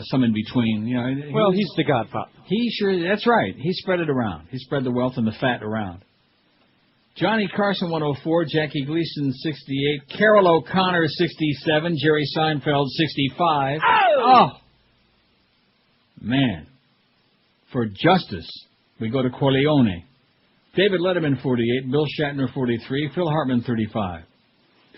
some in between. You know, he's the godfather. That's right. He spread it around. He spread the wealth and the fat around. Johnny Carson, 104. Jackie Gleason, 68. Carol O'Connor, 67. Jerry Seinfeld, 65. Oh! Man. For justice, we go to Corleone. David Letterman, 48. Bill Shatner, 43. Phil Hartman, 35.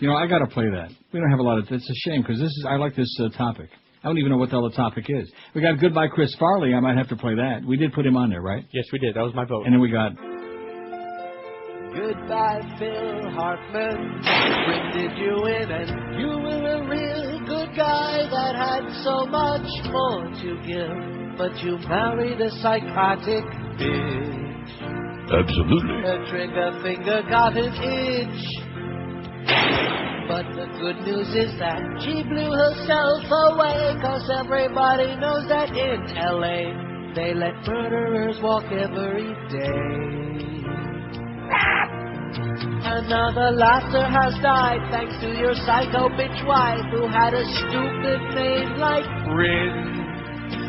You know, I got to play that. We don't have a lot of. It's a shame because I like this topic. I don't even know what the hell the topic is. We got Goodbye Chris Farley. I might have to play that. We did put him on there, right? Yes, we did. That was my vote. And then we got. Goodbye, Phil Hartman. When did you win? And you were a real good guy that had so much more to give, but you married a psychotic bitch. Absolutely. Her trigger finger got an itch. But the good news is that she blew herself away, 'cause everybody knows that in L.A. they let murderers walk every day. And now the laughter has died thanks to your psycho bitch wife, who had a stupid name like Rin.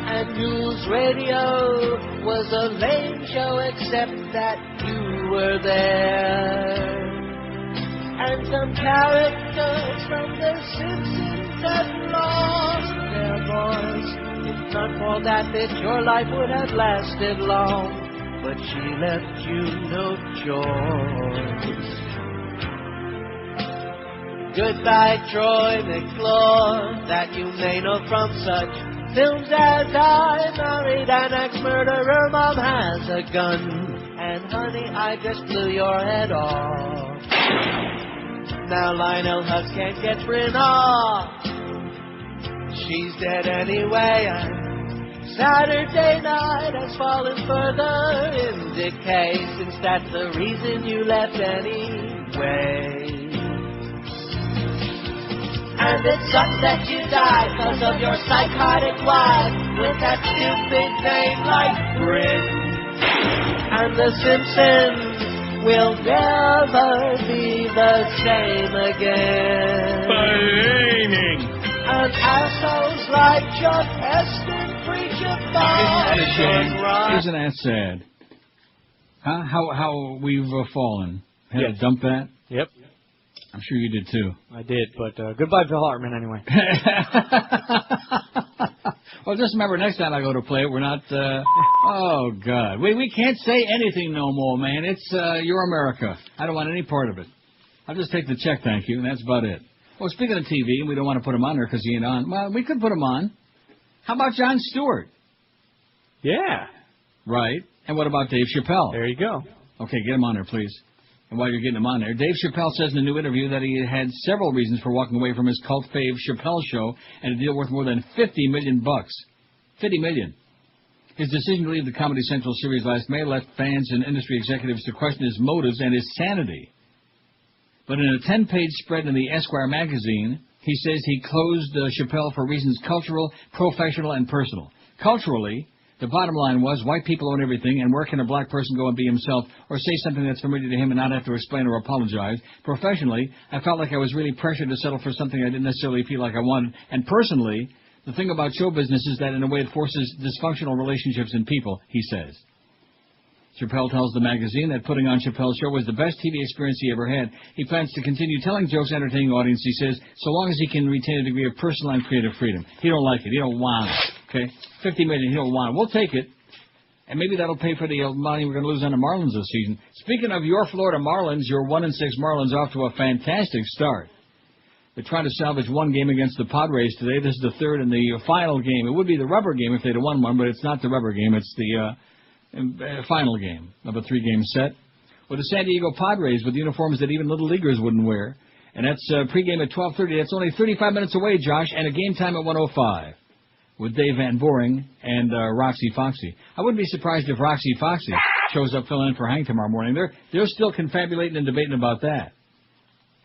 And news radio was a lame show except that you were there. And some characters from The Simpsons have lost their voice. If not for that bitch, your life would have lasted long. But she left you no choice. Goodbye, Troy McClure, that you may know from such films as I Married an Ex-Murderer, Mom Has a Gun, and Honey, I Just Blew Your Head Off. Now Lionel Hutz can't get Bryn off. She's dead anyway, and Saturday night has fallen further in decay, since that's the reason you left anyway. And it sucks that you died 'cause of your psychotic wife with that stupid name like Bryn. And the Simpsons will never be the same again. And assholes like Chuck Heston preach about Isn't that sad? Huh? How we've fallen. Had to dump that? Yep. I'm sure you did too. I did, but goodbye, Phil Hartman, anyway. Well, just remember, next time I go to play it, we're not... oh, God. We can't say anything no more, man. It's your America. I don't want any part of it. I'll just take the check, thank you, and that's about it. Well, speaking of TV, we don't want to put him on there because he ain't on. Well, we could put him on. How about Jon Stewart? Yeah. Right. And what about Dave Chappelle? There you go. Okay, get him on there, please. And while you're getting him on there, Dave Chappelle says in a new interview that he had several reasons for walking away from his cult fave Chappelle Show and a deal worth more than $50 million. $50 million. His decision to leave the Comedy Central series last May left fans and industry executives to question his motives and his sanity. But in a 10-page spread in the Esquire magazine, he says he closed Chappelle for reasons cultural, professional, and personal. Culturally, the bottom line was white people own everything, and where can a black person go and be himself or say something that's familiar to him and not have to explain or apologize? Professionally, I felt like I was really pressured to settle for something I didn't necessarily feel like I wanted. And personally, the thing about show business is that in a way it forces dysfunctional relationships in people, he says. Chappelle tells the magazine that putting on Chappelle's show was the best TV experience he ever had. He plans to continue telling jokes, entertaining the audience, he says, so long as he can retain a degree of personal and creative freedom. He don't like it. He don't want it. Okay? $50 million, he don't want it. We'll take it. And maybe that'll pay for the money we're going to lose on the Marlins this season. Speaking of your Florida Marlins, your 1-6 Marlins off to a fantastic start. They're trying to salvage one game against the Padres today. This is the third and the final game. It would be the rubber game if they'd have won one, but it's not the rubber game. It's the final game of a 3-game set with the San Diego Padres with uniforms that even little leaguers wouldn't wear. And that's pregame at 12:30. That's only 35 minutes away, Josh, and a game time at 1:05 with Dave Van Boring and Roxy Foxy. I wouldn't be surprised if Roxy Foxy shows up filling in for Hank tomorrow morning. They're still confabulating and debating about that.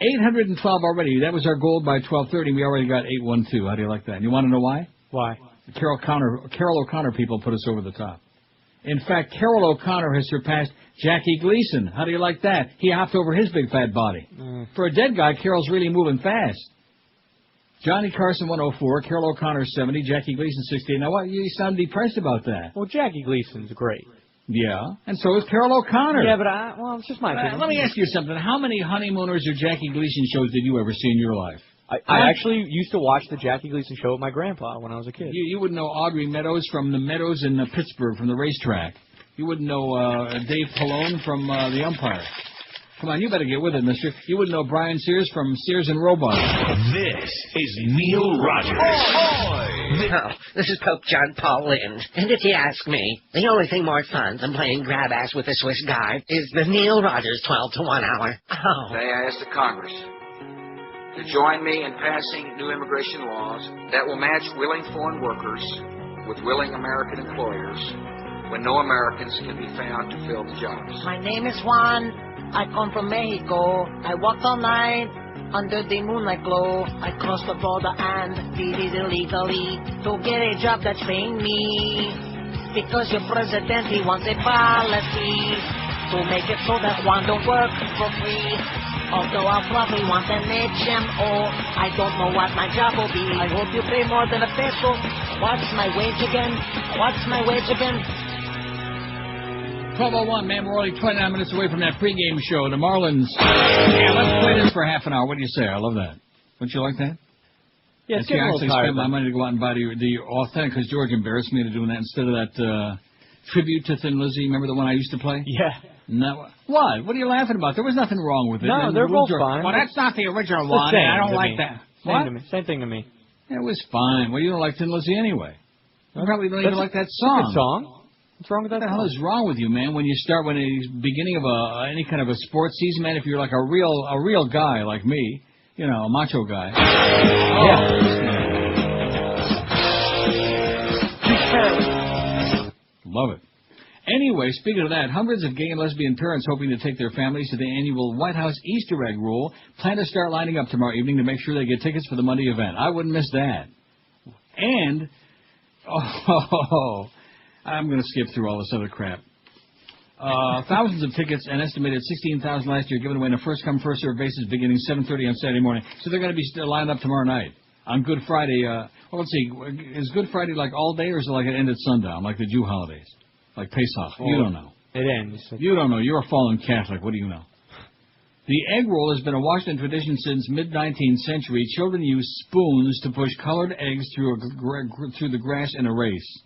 812 already. That was our goal by 12:30. We already got 812. How do you like that? And you want to know why? Why? The Carol O'Connor people put us over the top. In fact, Carol O'Connor has surpassed Jackie Gleason. How do you like that? He hopped over his big fat body. For a dead guy, Carol's really moving fast. Johnny Carson, 104. Carol O'Connor, 70. Jackie Gleason, 68. Now, what? You sound depressed about that. Well, Jackie Gleason's great. Yeah, and so is Carol O'Connor. Yeah, but it's just my opinion. Let me ask you something. How many Honeymooners or Jackie Gleason shows did you ever see in your life? I actually used to watch the Jackie Gleason show with my grandpa when I was a kid. You wouldn't know Audrey Meadows from the Meadows in Pittsburgh from the racetrack. You wouldn't know Dave Pallone from the umpire. Come on, you better get with it, mister. You wouldn't know Brian Sears from Sears and Roebuck. This is Neil Rogers. This is Pope John Paul Lynn. And if you ask me, the only thing more fun than playing grab ass with a Swiss guard is the Neil Rogers 12 to 1 hour. Oh. Today I asked the Congress to join me in passing new immigration laws that will match willing foreign workers with willing American employers when no Americans can be found to fill the jobs. My name is Juan. I come from Mexico. I walked all night under the moonlight glow. I crossed the border and did it illegally to get a job that's paying me. Because your president, he wants a policy to make it so that Juan don't work for free. Although I'll probably want an HMO, I don't know what my job will be. I hope you pay more than a peso. What's my wage again? What's my wage again? 12:01, man, we're only 29 minutes away from that pregame show. The Marlins. Yeah, let's play this for half an hour. What do you say? I love that. Wouldn't you like that? Yeah, I actually spent my money to go out and buy the authentic, because George embarrassed me to doing that instead of that tribute to Thin Lizzy. Remember the one I used to play? Yeah. No, what? What are you laughing about? There was nothing wrong with it. No, and they're both fine. Well, that's not the original one. I don't like that. What? Same thing to me. Yeah, it was fine. Well, you don't like Thin Lizzy anyway. You probably don't even like that song. Good song. What's wrong with that? What the hell is wrong with you, man? When it's beginning of any kind of a sports season, man, if you're like a real guy like me, you know, a macho guy. Love it. Anyway, speaking of that, hundreds of gay and lesbian parents hoping to take their families to the annual White House Easter egg roll plan to start lining up tomorrow evening to make sure they get tickets for the Monday event. I wouldn't miss that. And, I'm going to skip through all this other crap. Thousands of tickets, an estimated 16,000 last year, given away on a first-come, first-served basis beginning 7:30 on Saturday morning. So they're going to be lined up tomorrow night on Good Friday. Well, let's see. Is Good Friday like all day, or is it like it end at sundown, like the Jew holidays, like Pesach? You don't know. It ends. You don't know. You're a fallen Catholic. What do you know? The egg roll has been a Washington tradition since mid-19th century. Children use spoons to push colored eggs through the grass in a race.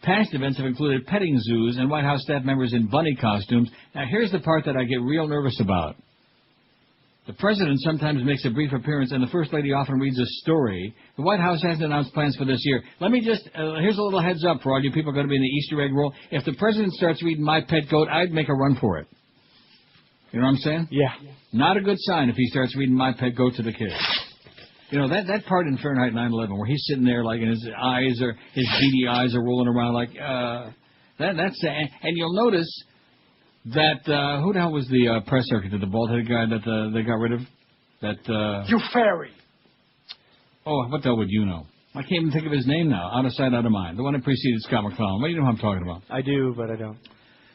Past events have included petting zoos and White House staff members in bunny costumes. Now, here's the part that I get real nervous about. The president sometimes makes a brief appearance, and the First Lady often reads a story. The White House hasn't announced plans for this year. Let me just, here's a little heads up for all you people going to be in the Easter egg roll. If the president starts reading My Pet Goat, I'd make a run for it. You know what I'm saying? Yeah. Not a good sign if he starts reading My Pet Goat to the kids. You know, that part in Fahrenheit 9/11 where he's sitting there like and his beady eyes are rolling around like, that's, and you'll notice that, who the hell was the press secretary, the bald-headed guy that they got rid of? That, You fairy. Oh, what the hell would you know? I can't even think of his name now. Out of sight, out of mind. The one that preceded Scott McClellan. What do you know who I'm talking about? I do, but I don't.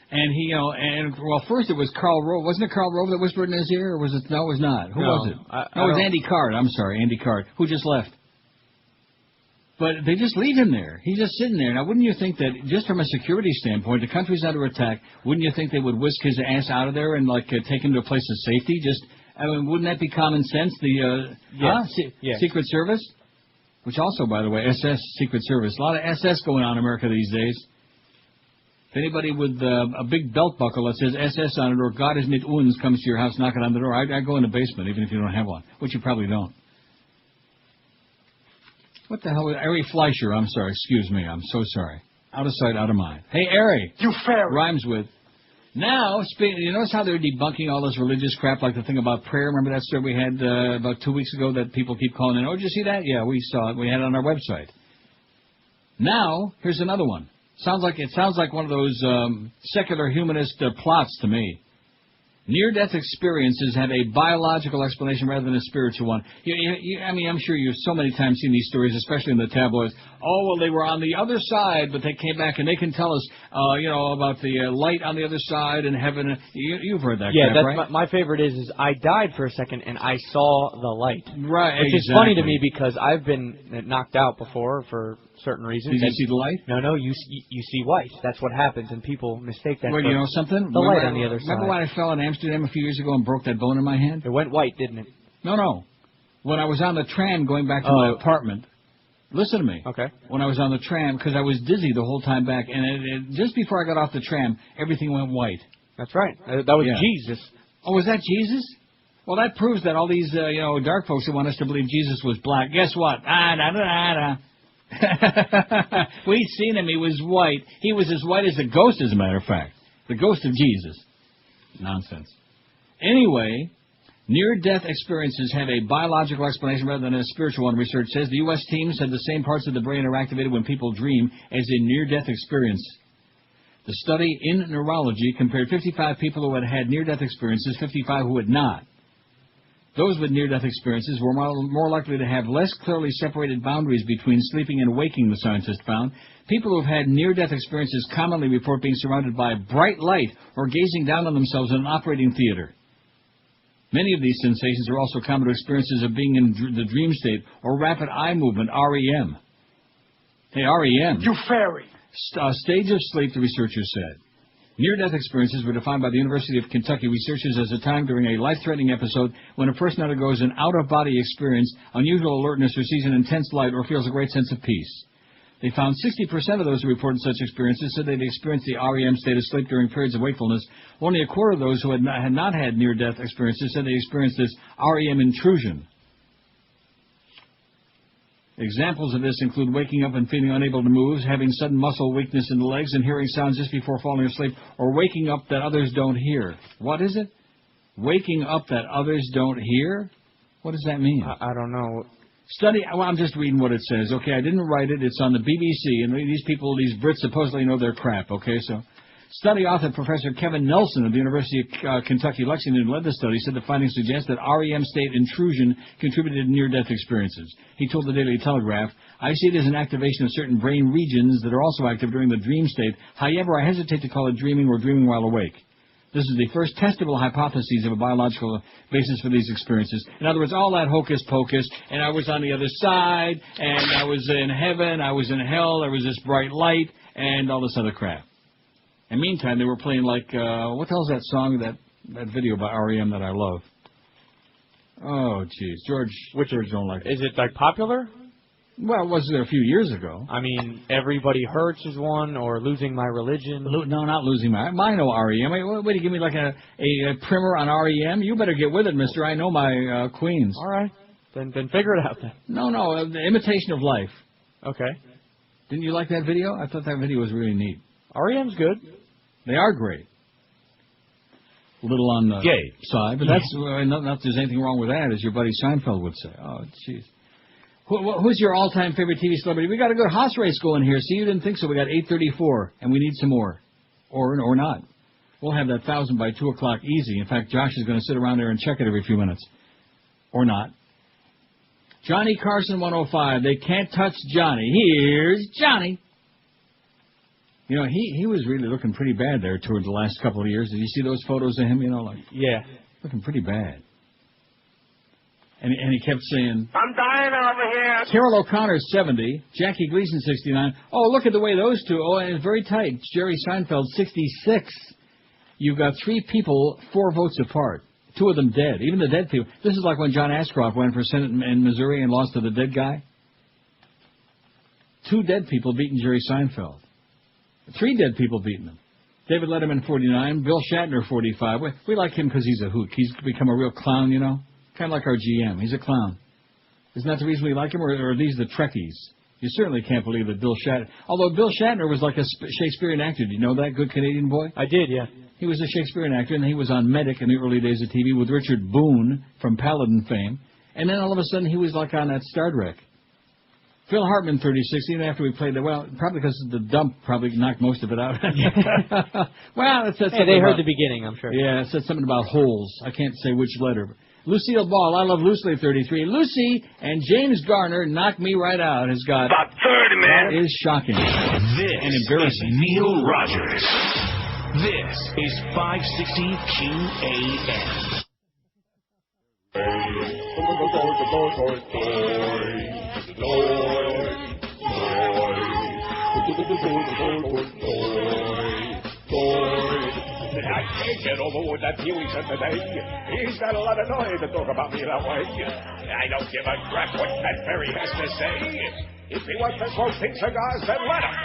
And he, well, first it was Karl Rove. Wasn't it Karl Rove that whispered in his ear, or was it? No, it was not. Who was it? It was Andy Card. I'm sorry, Andy Card, who just left. But they just leave him there. He's just sitting there. Now, wouldn't you think that, just from a security standpoint, the country's under attack, wouldn't you think they would whisk his ass out of there and, take him to a place of safety? Wouldn't that be common sense? Secret Service? Which also, by the way, SS, Secret Service. A lot of SS going on in America these days. If anybody with a big belt buckle that says SS on it or God is mit uns comes to your house knocking on the door, I'd go in the basement, even if you don't have one, which you probably don't. What the hell? Ari Fleischer, I'm sorry. Excuse me. I'm so sorry. Out of sight, out of mind. Hey, Ari. You fairy. Rhymes with. Now, you notice how they're debunking all this religious crap, like the thing about prayer? Remember that story we had about 2 weeks ago that people keep calling in? Oh, did you see that? Yeah, we saw it. We had it on our website. Now, here's another one. It sounds like one of those secular humanist plots to me. Near-death experiences have a biological explanation rather than a spiritual one. I'm sure you've so many times seen these stories, especially in the tabloids. Oh, well, they were on the other side, but they came back, and they can tell us, about the light on the other side and heaven. You've heard that crap, right? Yeah, my favorite is I died for a second, and I saw the light. Right, Which is funny to me because I've been knocked out before for certain reasons. Did you see the light? No, you see white. That's what happens, and people mistake that. Well, you know something? The light on the other side. Remember when I fell in Amsterdam a few years ago and broke that bone in my hand? It went white, didn't it? No. When I was on the tram going back to my apartment, listen to me. Okay. When I was on the tram, because I was dizzy the whole time back, and just before I got off the tram, everything went white. That's right. That was Jesus. Oh, was that Jesus? Well, that proves that all these, dark folks who want us to believe Jesus was black. Guess what? We've seen him. He was white. He was as white as a ghost, as a matter of fact. The ghost of Jesus. Nonsense. Anyway, near-death experiences have a biological explanation rather than a spiritual one, research says. The U.S. team said the same parts of the brain are activated when people dream as in near-death experience. The study in neurology compared 55 people who had had near-death experiences, 55 who had not. Those with near-death experiences were more likely to have less clearly separated boundaries between sleeping and waking, the scientists found. People who have had near-death experiences commonly report being surrounded by bright light or gazing down on themselves in an operating theater. Many of these sensations are also common to experiences of being in the dream state or rapid eye movement, REM. Hey, REM. You fairy. Stage of sleep, the researchers said. Near-death experiences were defined by the University of Kentucky researchers as a time during a life-threatening episode when a person undergoes an out-of-body experience, unusual alertness, or sees an intense light, or feels a great sense of peace. They found 60% of those who reported such experiences said they'd experienced the REM state of sleep during periods of wakefulness. Only a quarter of those who had not had near-death experiences said they experienced this REM intrusion. Examples of this include waking up and feeling unable to move, having sudden muscle weakness in the legs, and hearing sounds just before falling asleep, or waking up that others don't hear. What is it? Waking up that others don't hear? What does that mean? I don't know. I'm just reading what it says. Okay, I didn't write it. It's on the BBC, and these people, these Brits, supposedly know their crap. Okay, so Study author Professor Kevin Nelson of the University of Kentucky, Lexington, who led the study, said the findings suggest that REM state intrusion contributed to near-death experiences. He told the Daily Telegraph, I see it as an activation of certain brain regions that are also active during the dream state. However, I hesitate to call it dreaming or dreaming while awake. This is the first testable hypothesis of a biological basis for these experiences. In other words, all that hocus pocus, and I was on the other side, and I was in heaven, I was in hell, there was this bright light, and all this other crap. And meantime, they were playing like, what the hell's that song, that video by R.E.M. that I love? Oh, jeez. George don't like it. Is it, like, popular? Well, it was there a few years ago. I mean, Everybody Hurts is one, or Losing My Religion. No, not Losing My... I know R.E.M. Wait, you give me like a primer on R.E.M.? You better get with it, mister. I know my queens. All right. Then figure it out then. No, the Imitation of Life. Okay. Didn't you like that video? I thought that video was really neat. R.E.M.'s good. They are great. A little on the gay side, but that's not that there's anything wrong with that, as your buddy Seinfeld would say. Oh, jeez. Who's your all-time favorite TV celebrity? We got a good horse race going here. See, you didn't think so. We got 8:34, and we need some more, or not. We'll have that 1,000 by 2 o'clock easy. In fact, Josh is going to sit around there and check it every few minutes, or not. Johnny Carson 105. They can't touch Johnny. Here's Johnny. You know, he was really looking pretty bad there toward the last couple of years. Did you see those photos of him? You know, like looking pretty bad. And he kept saying, I'm dying over here. Carol O'Connor, 70. Jackie Gleason, 69. Oh, look at the way those two. Oh, and it's very tight. Jerry Seinfeld, 66. You've got 3 people, 4 votes apart. 2 of them dead. Even the dead people. This is like when John Ashcroft went for Senate in Missouri and lost to the dead guy. 2 dead people beating Jerry Seinfeld. 3 dead people beating him. David Letterman, 49. Bill Shatner, 45. We like him because he's a hoot. He's become a real clown, you know. Kind of like our GM. He's a clown. Isn't that the reason we like him, or are these the Trekkies? You certainly can't believe that Bill Shatner... Although Bill Shatner was like a Shakespearean actor. Do you know that, good Canadian boy? I did, yeah. He was a Shakespearean actor, and he was on Medic in the early days of TV with Richard Boone from Paladin fame. And then all of a sudden he was like on that Star Trek. Phil Hartman, 36, even after we played that. Well, probably because the dump probably knocked most of it out. Well, it said something they heard about, the beginning, I'm sure. Yeah, it said something about holes. I can't say which letter. Lucille Ball, I Love Lucy, 33. Lucy and James Garner, Knock Me Right Out, has got... About 30, man. That is shocking. This and embarrassing. is Neil Rogers. This is 560 I can't get over what that Huey said today. He's got a lot of noise to talk about me that way. I don't give a crap what that Perry has to say. If he wants to smoke pink cigars, then let him.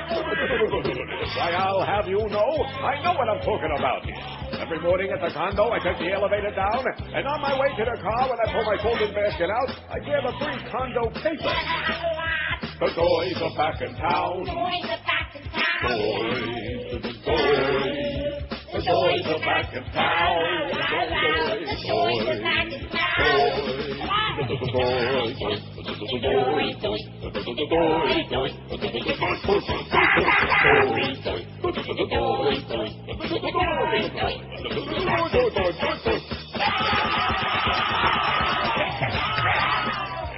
Why, I'll have you know, I know what I'm talking about. Every morning at the condo, I take the elevator down, and on my way to the car, when I pull my folding basket out, I grab a free condo paper. The boys are back in town. The boys are back in town. The boys are back in town. The boys are back in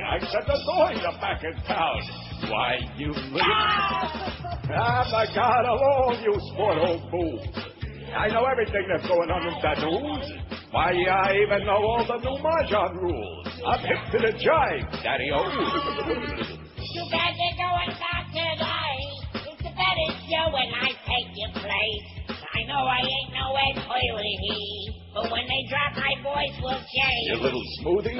I said the boys are back in town. Why, you little... Ah, my God, alone, you sport old fool. I know everything that's going on in that news. Why, I even know all the new Mahjong rules. I'm hip to the jive, Daddy-O. Too bad they're going back today. It's the better show when I take your place. I know I ain't no Ed Hoyley, but when they drop, my voice will change. You little smoothie.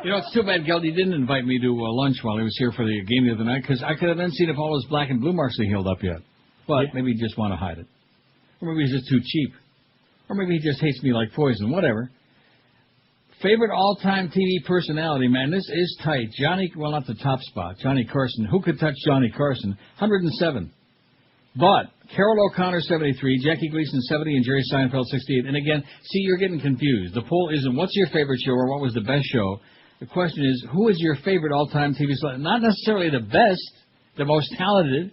You know, it's too bad Geldy didn't invite me to lunch while he was here for the game the other night, because I could have then seen if all his black and blue marks had healed up yet. But maybe he just want to hide it. Or maybe he's just too cheap. Or maybe he just hates me like poison. Whatever. Favorite all-time TV personality, man. This is tight. Johnny, well, not the top spot. Johnny Carson. Who could touch Johnny Carson? 107. But Carol O'Connor, 73, Jackie Gleason, 70, and Jerry Seinfeld, 68. And again, see, you're getting confused. The poll isn't what's your favorite show or what was the best show. The question is, who is your favorite all-time TV celebrity? Not necessarily the best, the most talented,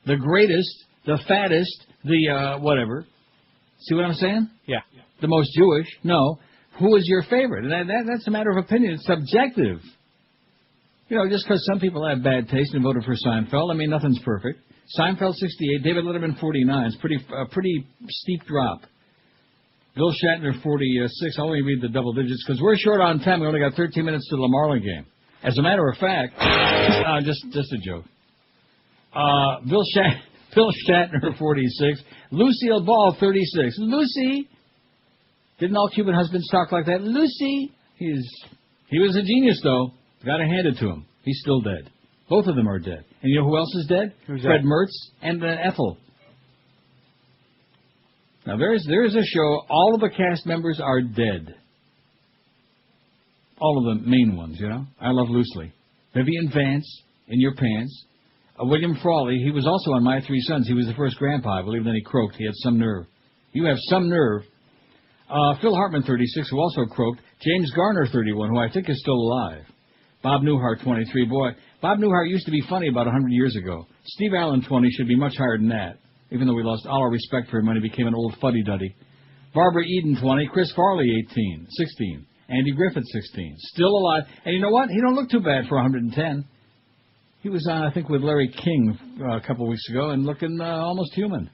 the greatest, the fattest, the whatever. See what I'm saying? Yeah. The most Jewish? No. Who is your favorite? And that's a matter of opinion. It's subjective. You know, just because some people have bad taste and voted for Seinfeld, I mean, nothing's perfect. Seinfeld, 68. David Letterman, 49. It's pretty steep drop. Bill Shatner, 46. I'll only read the double digits because we're short on time. We only got 13 minutes to the Marlin game. As a matter of fact, just a joke. Bill Shatner, 46. Lucille Ball, 36. Lucy. Didn't all Cuban husbands talk like that? Lucy. He was a genius, though. Got to hand it to him. He's still dead. Both of them are dead. And you know who else is dead? Who's Fred that? Mertz and Ethel. Now, there is a show. All of the cast members are dead. All of the main ones, you know. I Love Lucy. Vivian Vance, In Your Pants. William Frawley, he was also on My Three Sons. He was the first grandpa, I believe. Then he croaked. He had some nerve. You have some nerve. Phil Hartman, 36, who also croaked. James Garner, 31, who I think is still alive. Bob Newhart, 23. Boy, Bob Newhart used to be funny about 100 years ago. Steve Allen, 20, should be much higher than that, even though we lost all our respect for him when he became an old fuddy-duddy. Barbara Eden, 20. Chris Farley, 16. Andy Griffith, 16. Still alive. And you know what? He don't look too bad for 110. He was on, I think, with Larry King a couple of weeks ago and looking almost human.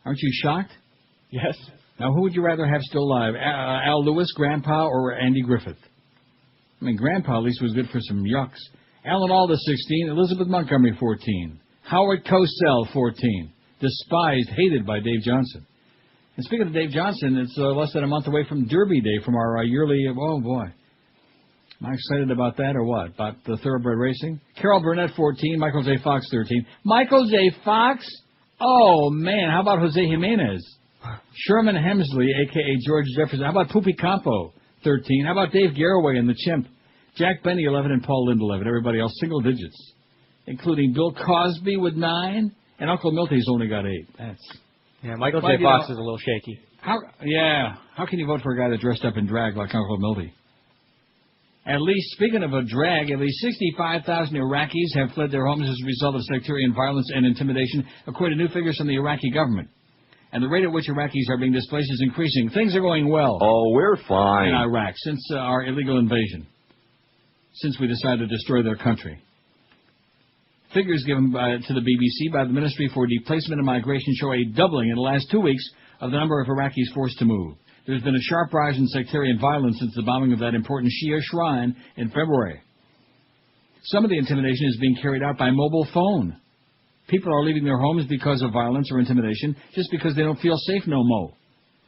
Aren't you shocked? Yes. Now, who would you rather have still alive? Al Lewis, Grandpa, or Andy Griffith? I mean, Grandpa at least was good for some yucks. Alan Alda, 16. Elizabeth Montgomery, 14. Howard Cosell, 14. Despised, hated by Dave Johnson. And speaking of Dave Johnson, it's less than a month away from Derby Day, from our yearly, oh boy. Am I excited about that or what? About the thoroughbred racing? Carol Burnett, 14. Michael J. Fox, 13. Michael J. Fox? Oh, man. How about Jose Jimenez? Sherman Hemsley, a.k.a. George Jefferson. How about Poopy Campo, 13. How about Dave Garraway and the Chimp? Jack Benny, 11, and Paul Lind, 11. Everybody else, single digits, including Bill Cosby with 9, and Uncle Milty's only got 8. Yeah, Michael J. Fox is a little shaky. How can you vote for a guy that dressed up in drag like Uncle Milty? At least, speaking of a drag, at least 65,000 Iraqis have fled their homes as a result of sectarian violence and intimidation, according to new figures from the Iraqi government. And the rate at which Iraqis are being displaced is increasing. Things are going well. Oh, we're fine. In Iraq, since our illegal invasion. Since we decided to destroy their country. Figures given to the BBC by the Ministry for Displacement and Migration show a doubling in the last 2 weeks of the number of Iraqis forced to move. There's been a sharp rise in sectarian violence since the bombing of that important Shia shrine in February. Some of the intimidation is being carried out by mobile phone. People are leaving their homes because of violence or intimidation, just because they don't feel safe no more.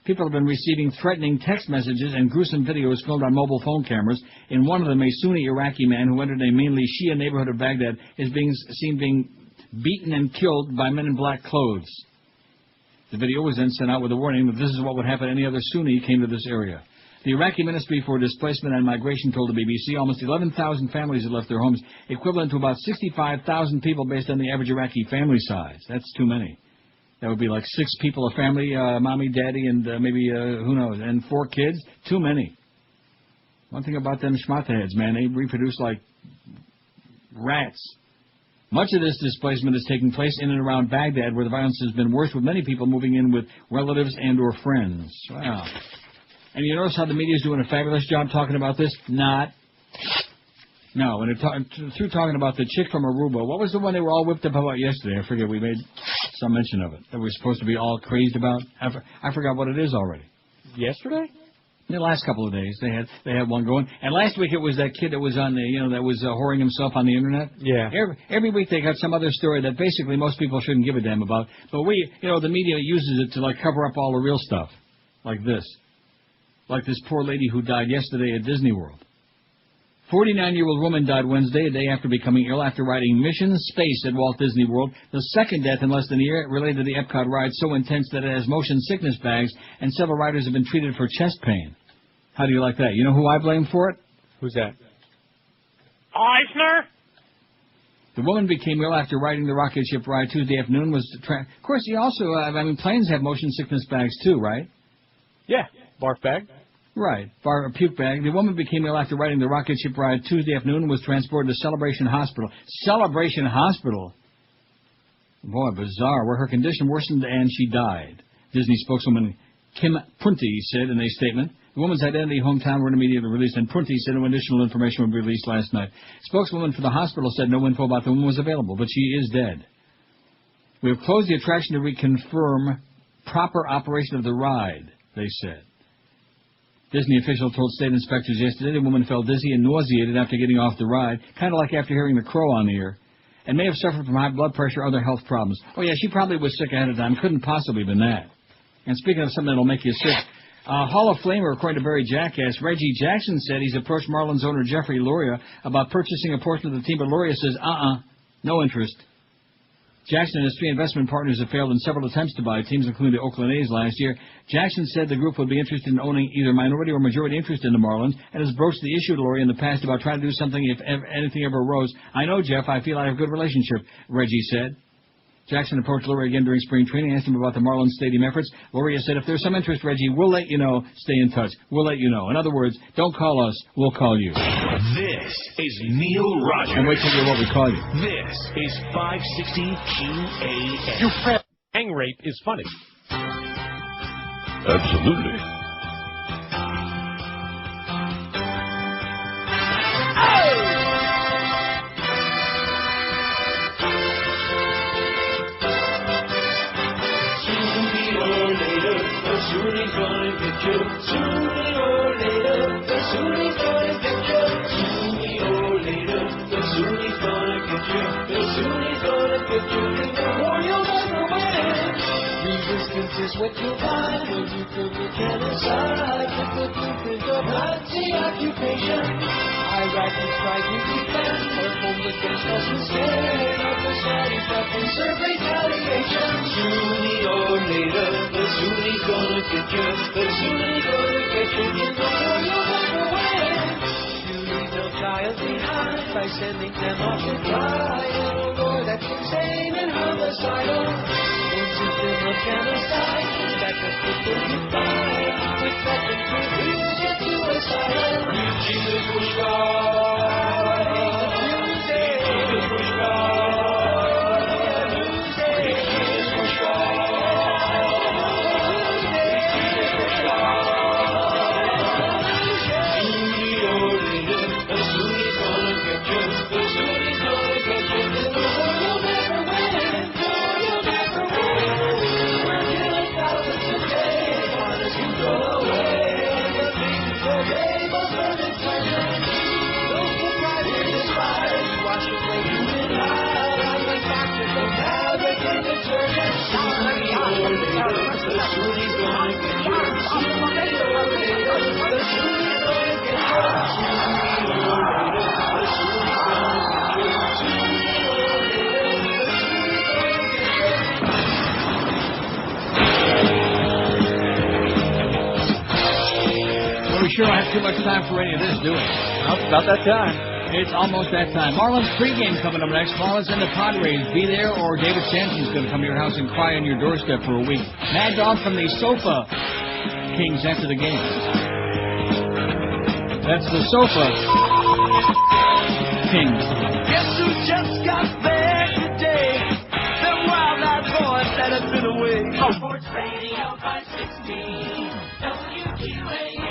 People have been receiving threatening text messages and gruesome videos filmed on mobile phone cameras. In one of them, a Sunni Iraqi man who entered a mainly Shia neighborhood of Baghdad is seen being beaten and killed by men in black clothes. The video was then sent out with a warning that this is what would happen to any other Sunni who came to this area. The Iraqi Ministry for Displacement and Migration told the BBC almost 11,000 families had left their homes, equivalent to about 65,000 people based on the average Iraqi family size. That's too many. That would be like 6 people a family, mommy, daddy, and maybe, who knows, and 4 kids. Too many. One thing about them schmata heads, man, they reproduce like rats. Much of this displacement is taking place in and around Baghdad, where the violence has been worse, with many people moving in with relatives and or friends. Wow. And you notice how the media is doing a fabulous job talking about this? Not. No, when they're through talking about the chick from Aruba, what was the one they were all whipped up about yesterday? I forget. We made some mention of it that we're supposed to be all crazed about. I forgot what it is already. Yesterday? The last couple of days they had one going, and last week it was that kid that was on the that was whoring himself on the internet. Yeah. Every week they got some other story that basically most people shouldn't give a damn about, but the media uses it to like cover up all the real stuff, like this poor lady who died yesterday at Disney World. 49-year-old woman died Wednesday, a day after becoming ill after riding Mission Space at Walt Disney World. The second death in less than a year related to the Epcot ride, so intense that it has motion sickness bags, and several riders have been treated for chest pain. How do you like that? You know who I blame for it? Who's that? Eisner? The woman became ill after riding the rocket ship ride Tuesday afternoon. Of course, he also, planes have motion sickness bags too, right? Yeah, barf bag. Right, puke bag. The woman became ill after riding the rocket ship ride Tuesday afternoon and was transported to Celebration Hospital. Celebration Hospital? Boy, bizarre, where her condition worsened and she died. Disney spokeswoman Kim Prunty said in a statement. The woman's identity and hometown were immediately released, and Prunty said no additional information would be released last night. Spokeswoman for the hospital said no info about the woman was available, but she is dead. We have closed the attraction to reconfirm proper operation of the ride, they said. Disney official told state inspectors yesterday the woman felt dizzy and nauseated after getting off the ride, kind of like after hearing the crow on the ear, and may have suffered from high blood pressure or other health problems. Oh, yeah, she probably was sick ahead of time. Couldn't possibly have been that. And speaking of something that'll make you sick, Hall of Famer, according to Barry Jackass, Reggie Jackson said he's approached Marlins owner Jeffrey Loria about purchasing a portion of the team, but Loria says, no interest. Jackson and his three investment partners have failed in several attempts to buy teams, including the Oakland A's last year. Jackson said the group would be interested in owning either minority or majority interest in the Marlins and has broached the issue to Loria in the past about trying to do something if anything ever arose. I know, Jeff. I feel I have a good relationship, Reggie said. Jackson approached Loria again during spring training, asked him about the Marlins stadium efforts. Loria said, if there's some interest, Reggie, we'll let you know. Stay in touch. We'll let you know. In other words, don't call us. We'll call you. This is Neil Rogers. And wait till you hear what we call you. This is 560 QAM. Your friend gang rape is funny. Absolutely. Soon he's gonna get you. Sooner or later, soon he's gonna get you. Sooner or later, soon he's gonna get you. Soon he's gonna get you. In the war you'll never win. Resistance is what you'll find when you put the genocide with the blueprint of Nazi occupation. Iraqi strike and defend our homes against us instead of the Saudis that will serve retaliation. Sooner or later, soon he's gonna get you. Soon he's gonna get you. In the war you'll never win. You leave no child behind by sending them off to die in a war that's insane and homicidal. One system of genocide that the people you find with weapons to reach get suicidal. Jesus was God. Jesus was God. Jesus was God. We sure don't have too much time for any of this, do we? Well, it's about that time. It's almost that time. Marlins pregame coming up next. Marlins and the Padres. Be there, or David Sampson's going to come to your house and cry on your doorstep for a week. Mad Dog from the Sofa Kings after the game. That's the Sofa Kings. Guess who just got back today? Them wild-eyed boys that have been away. Sports Radio 560 WQAM.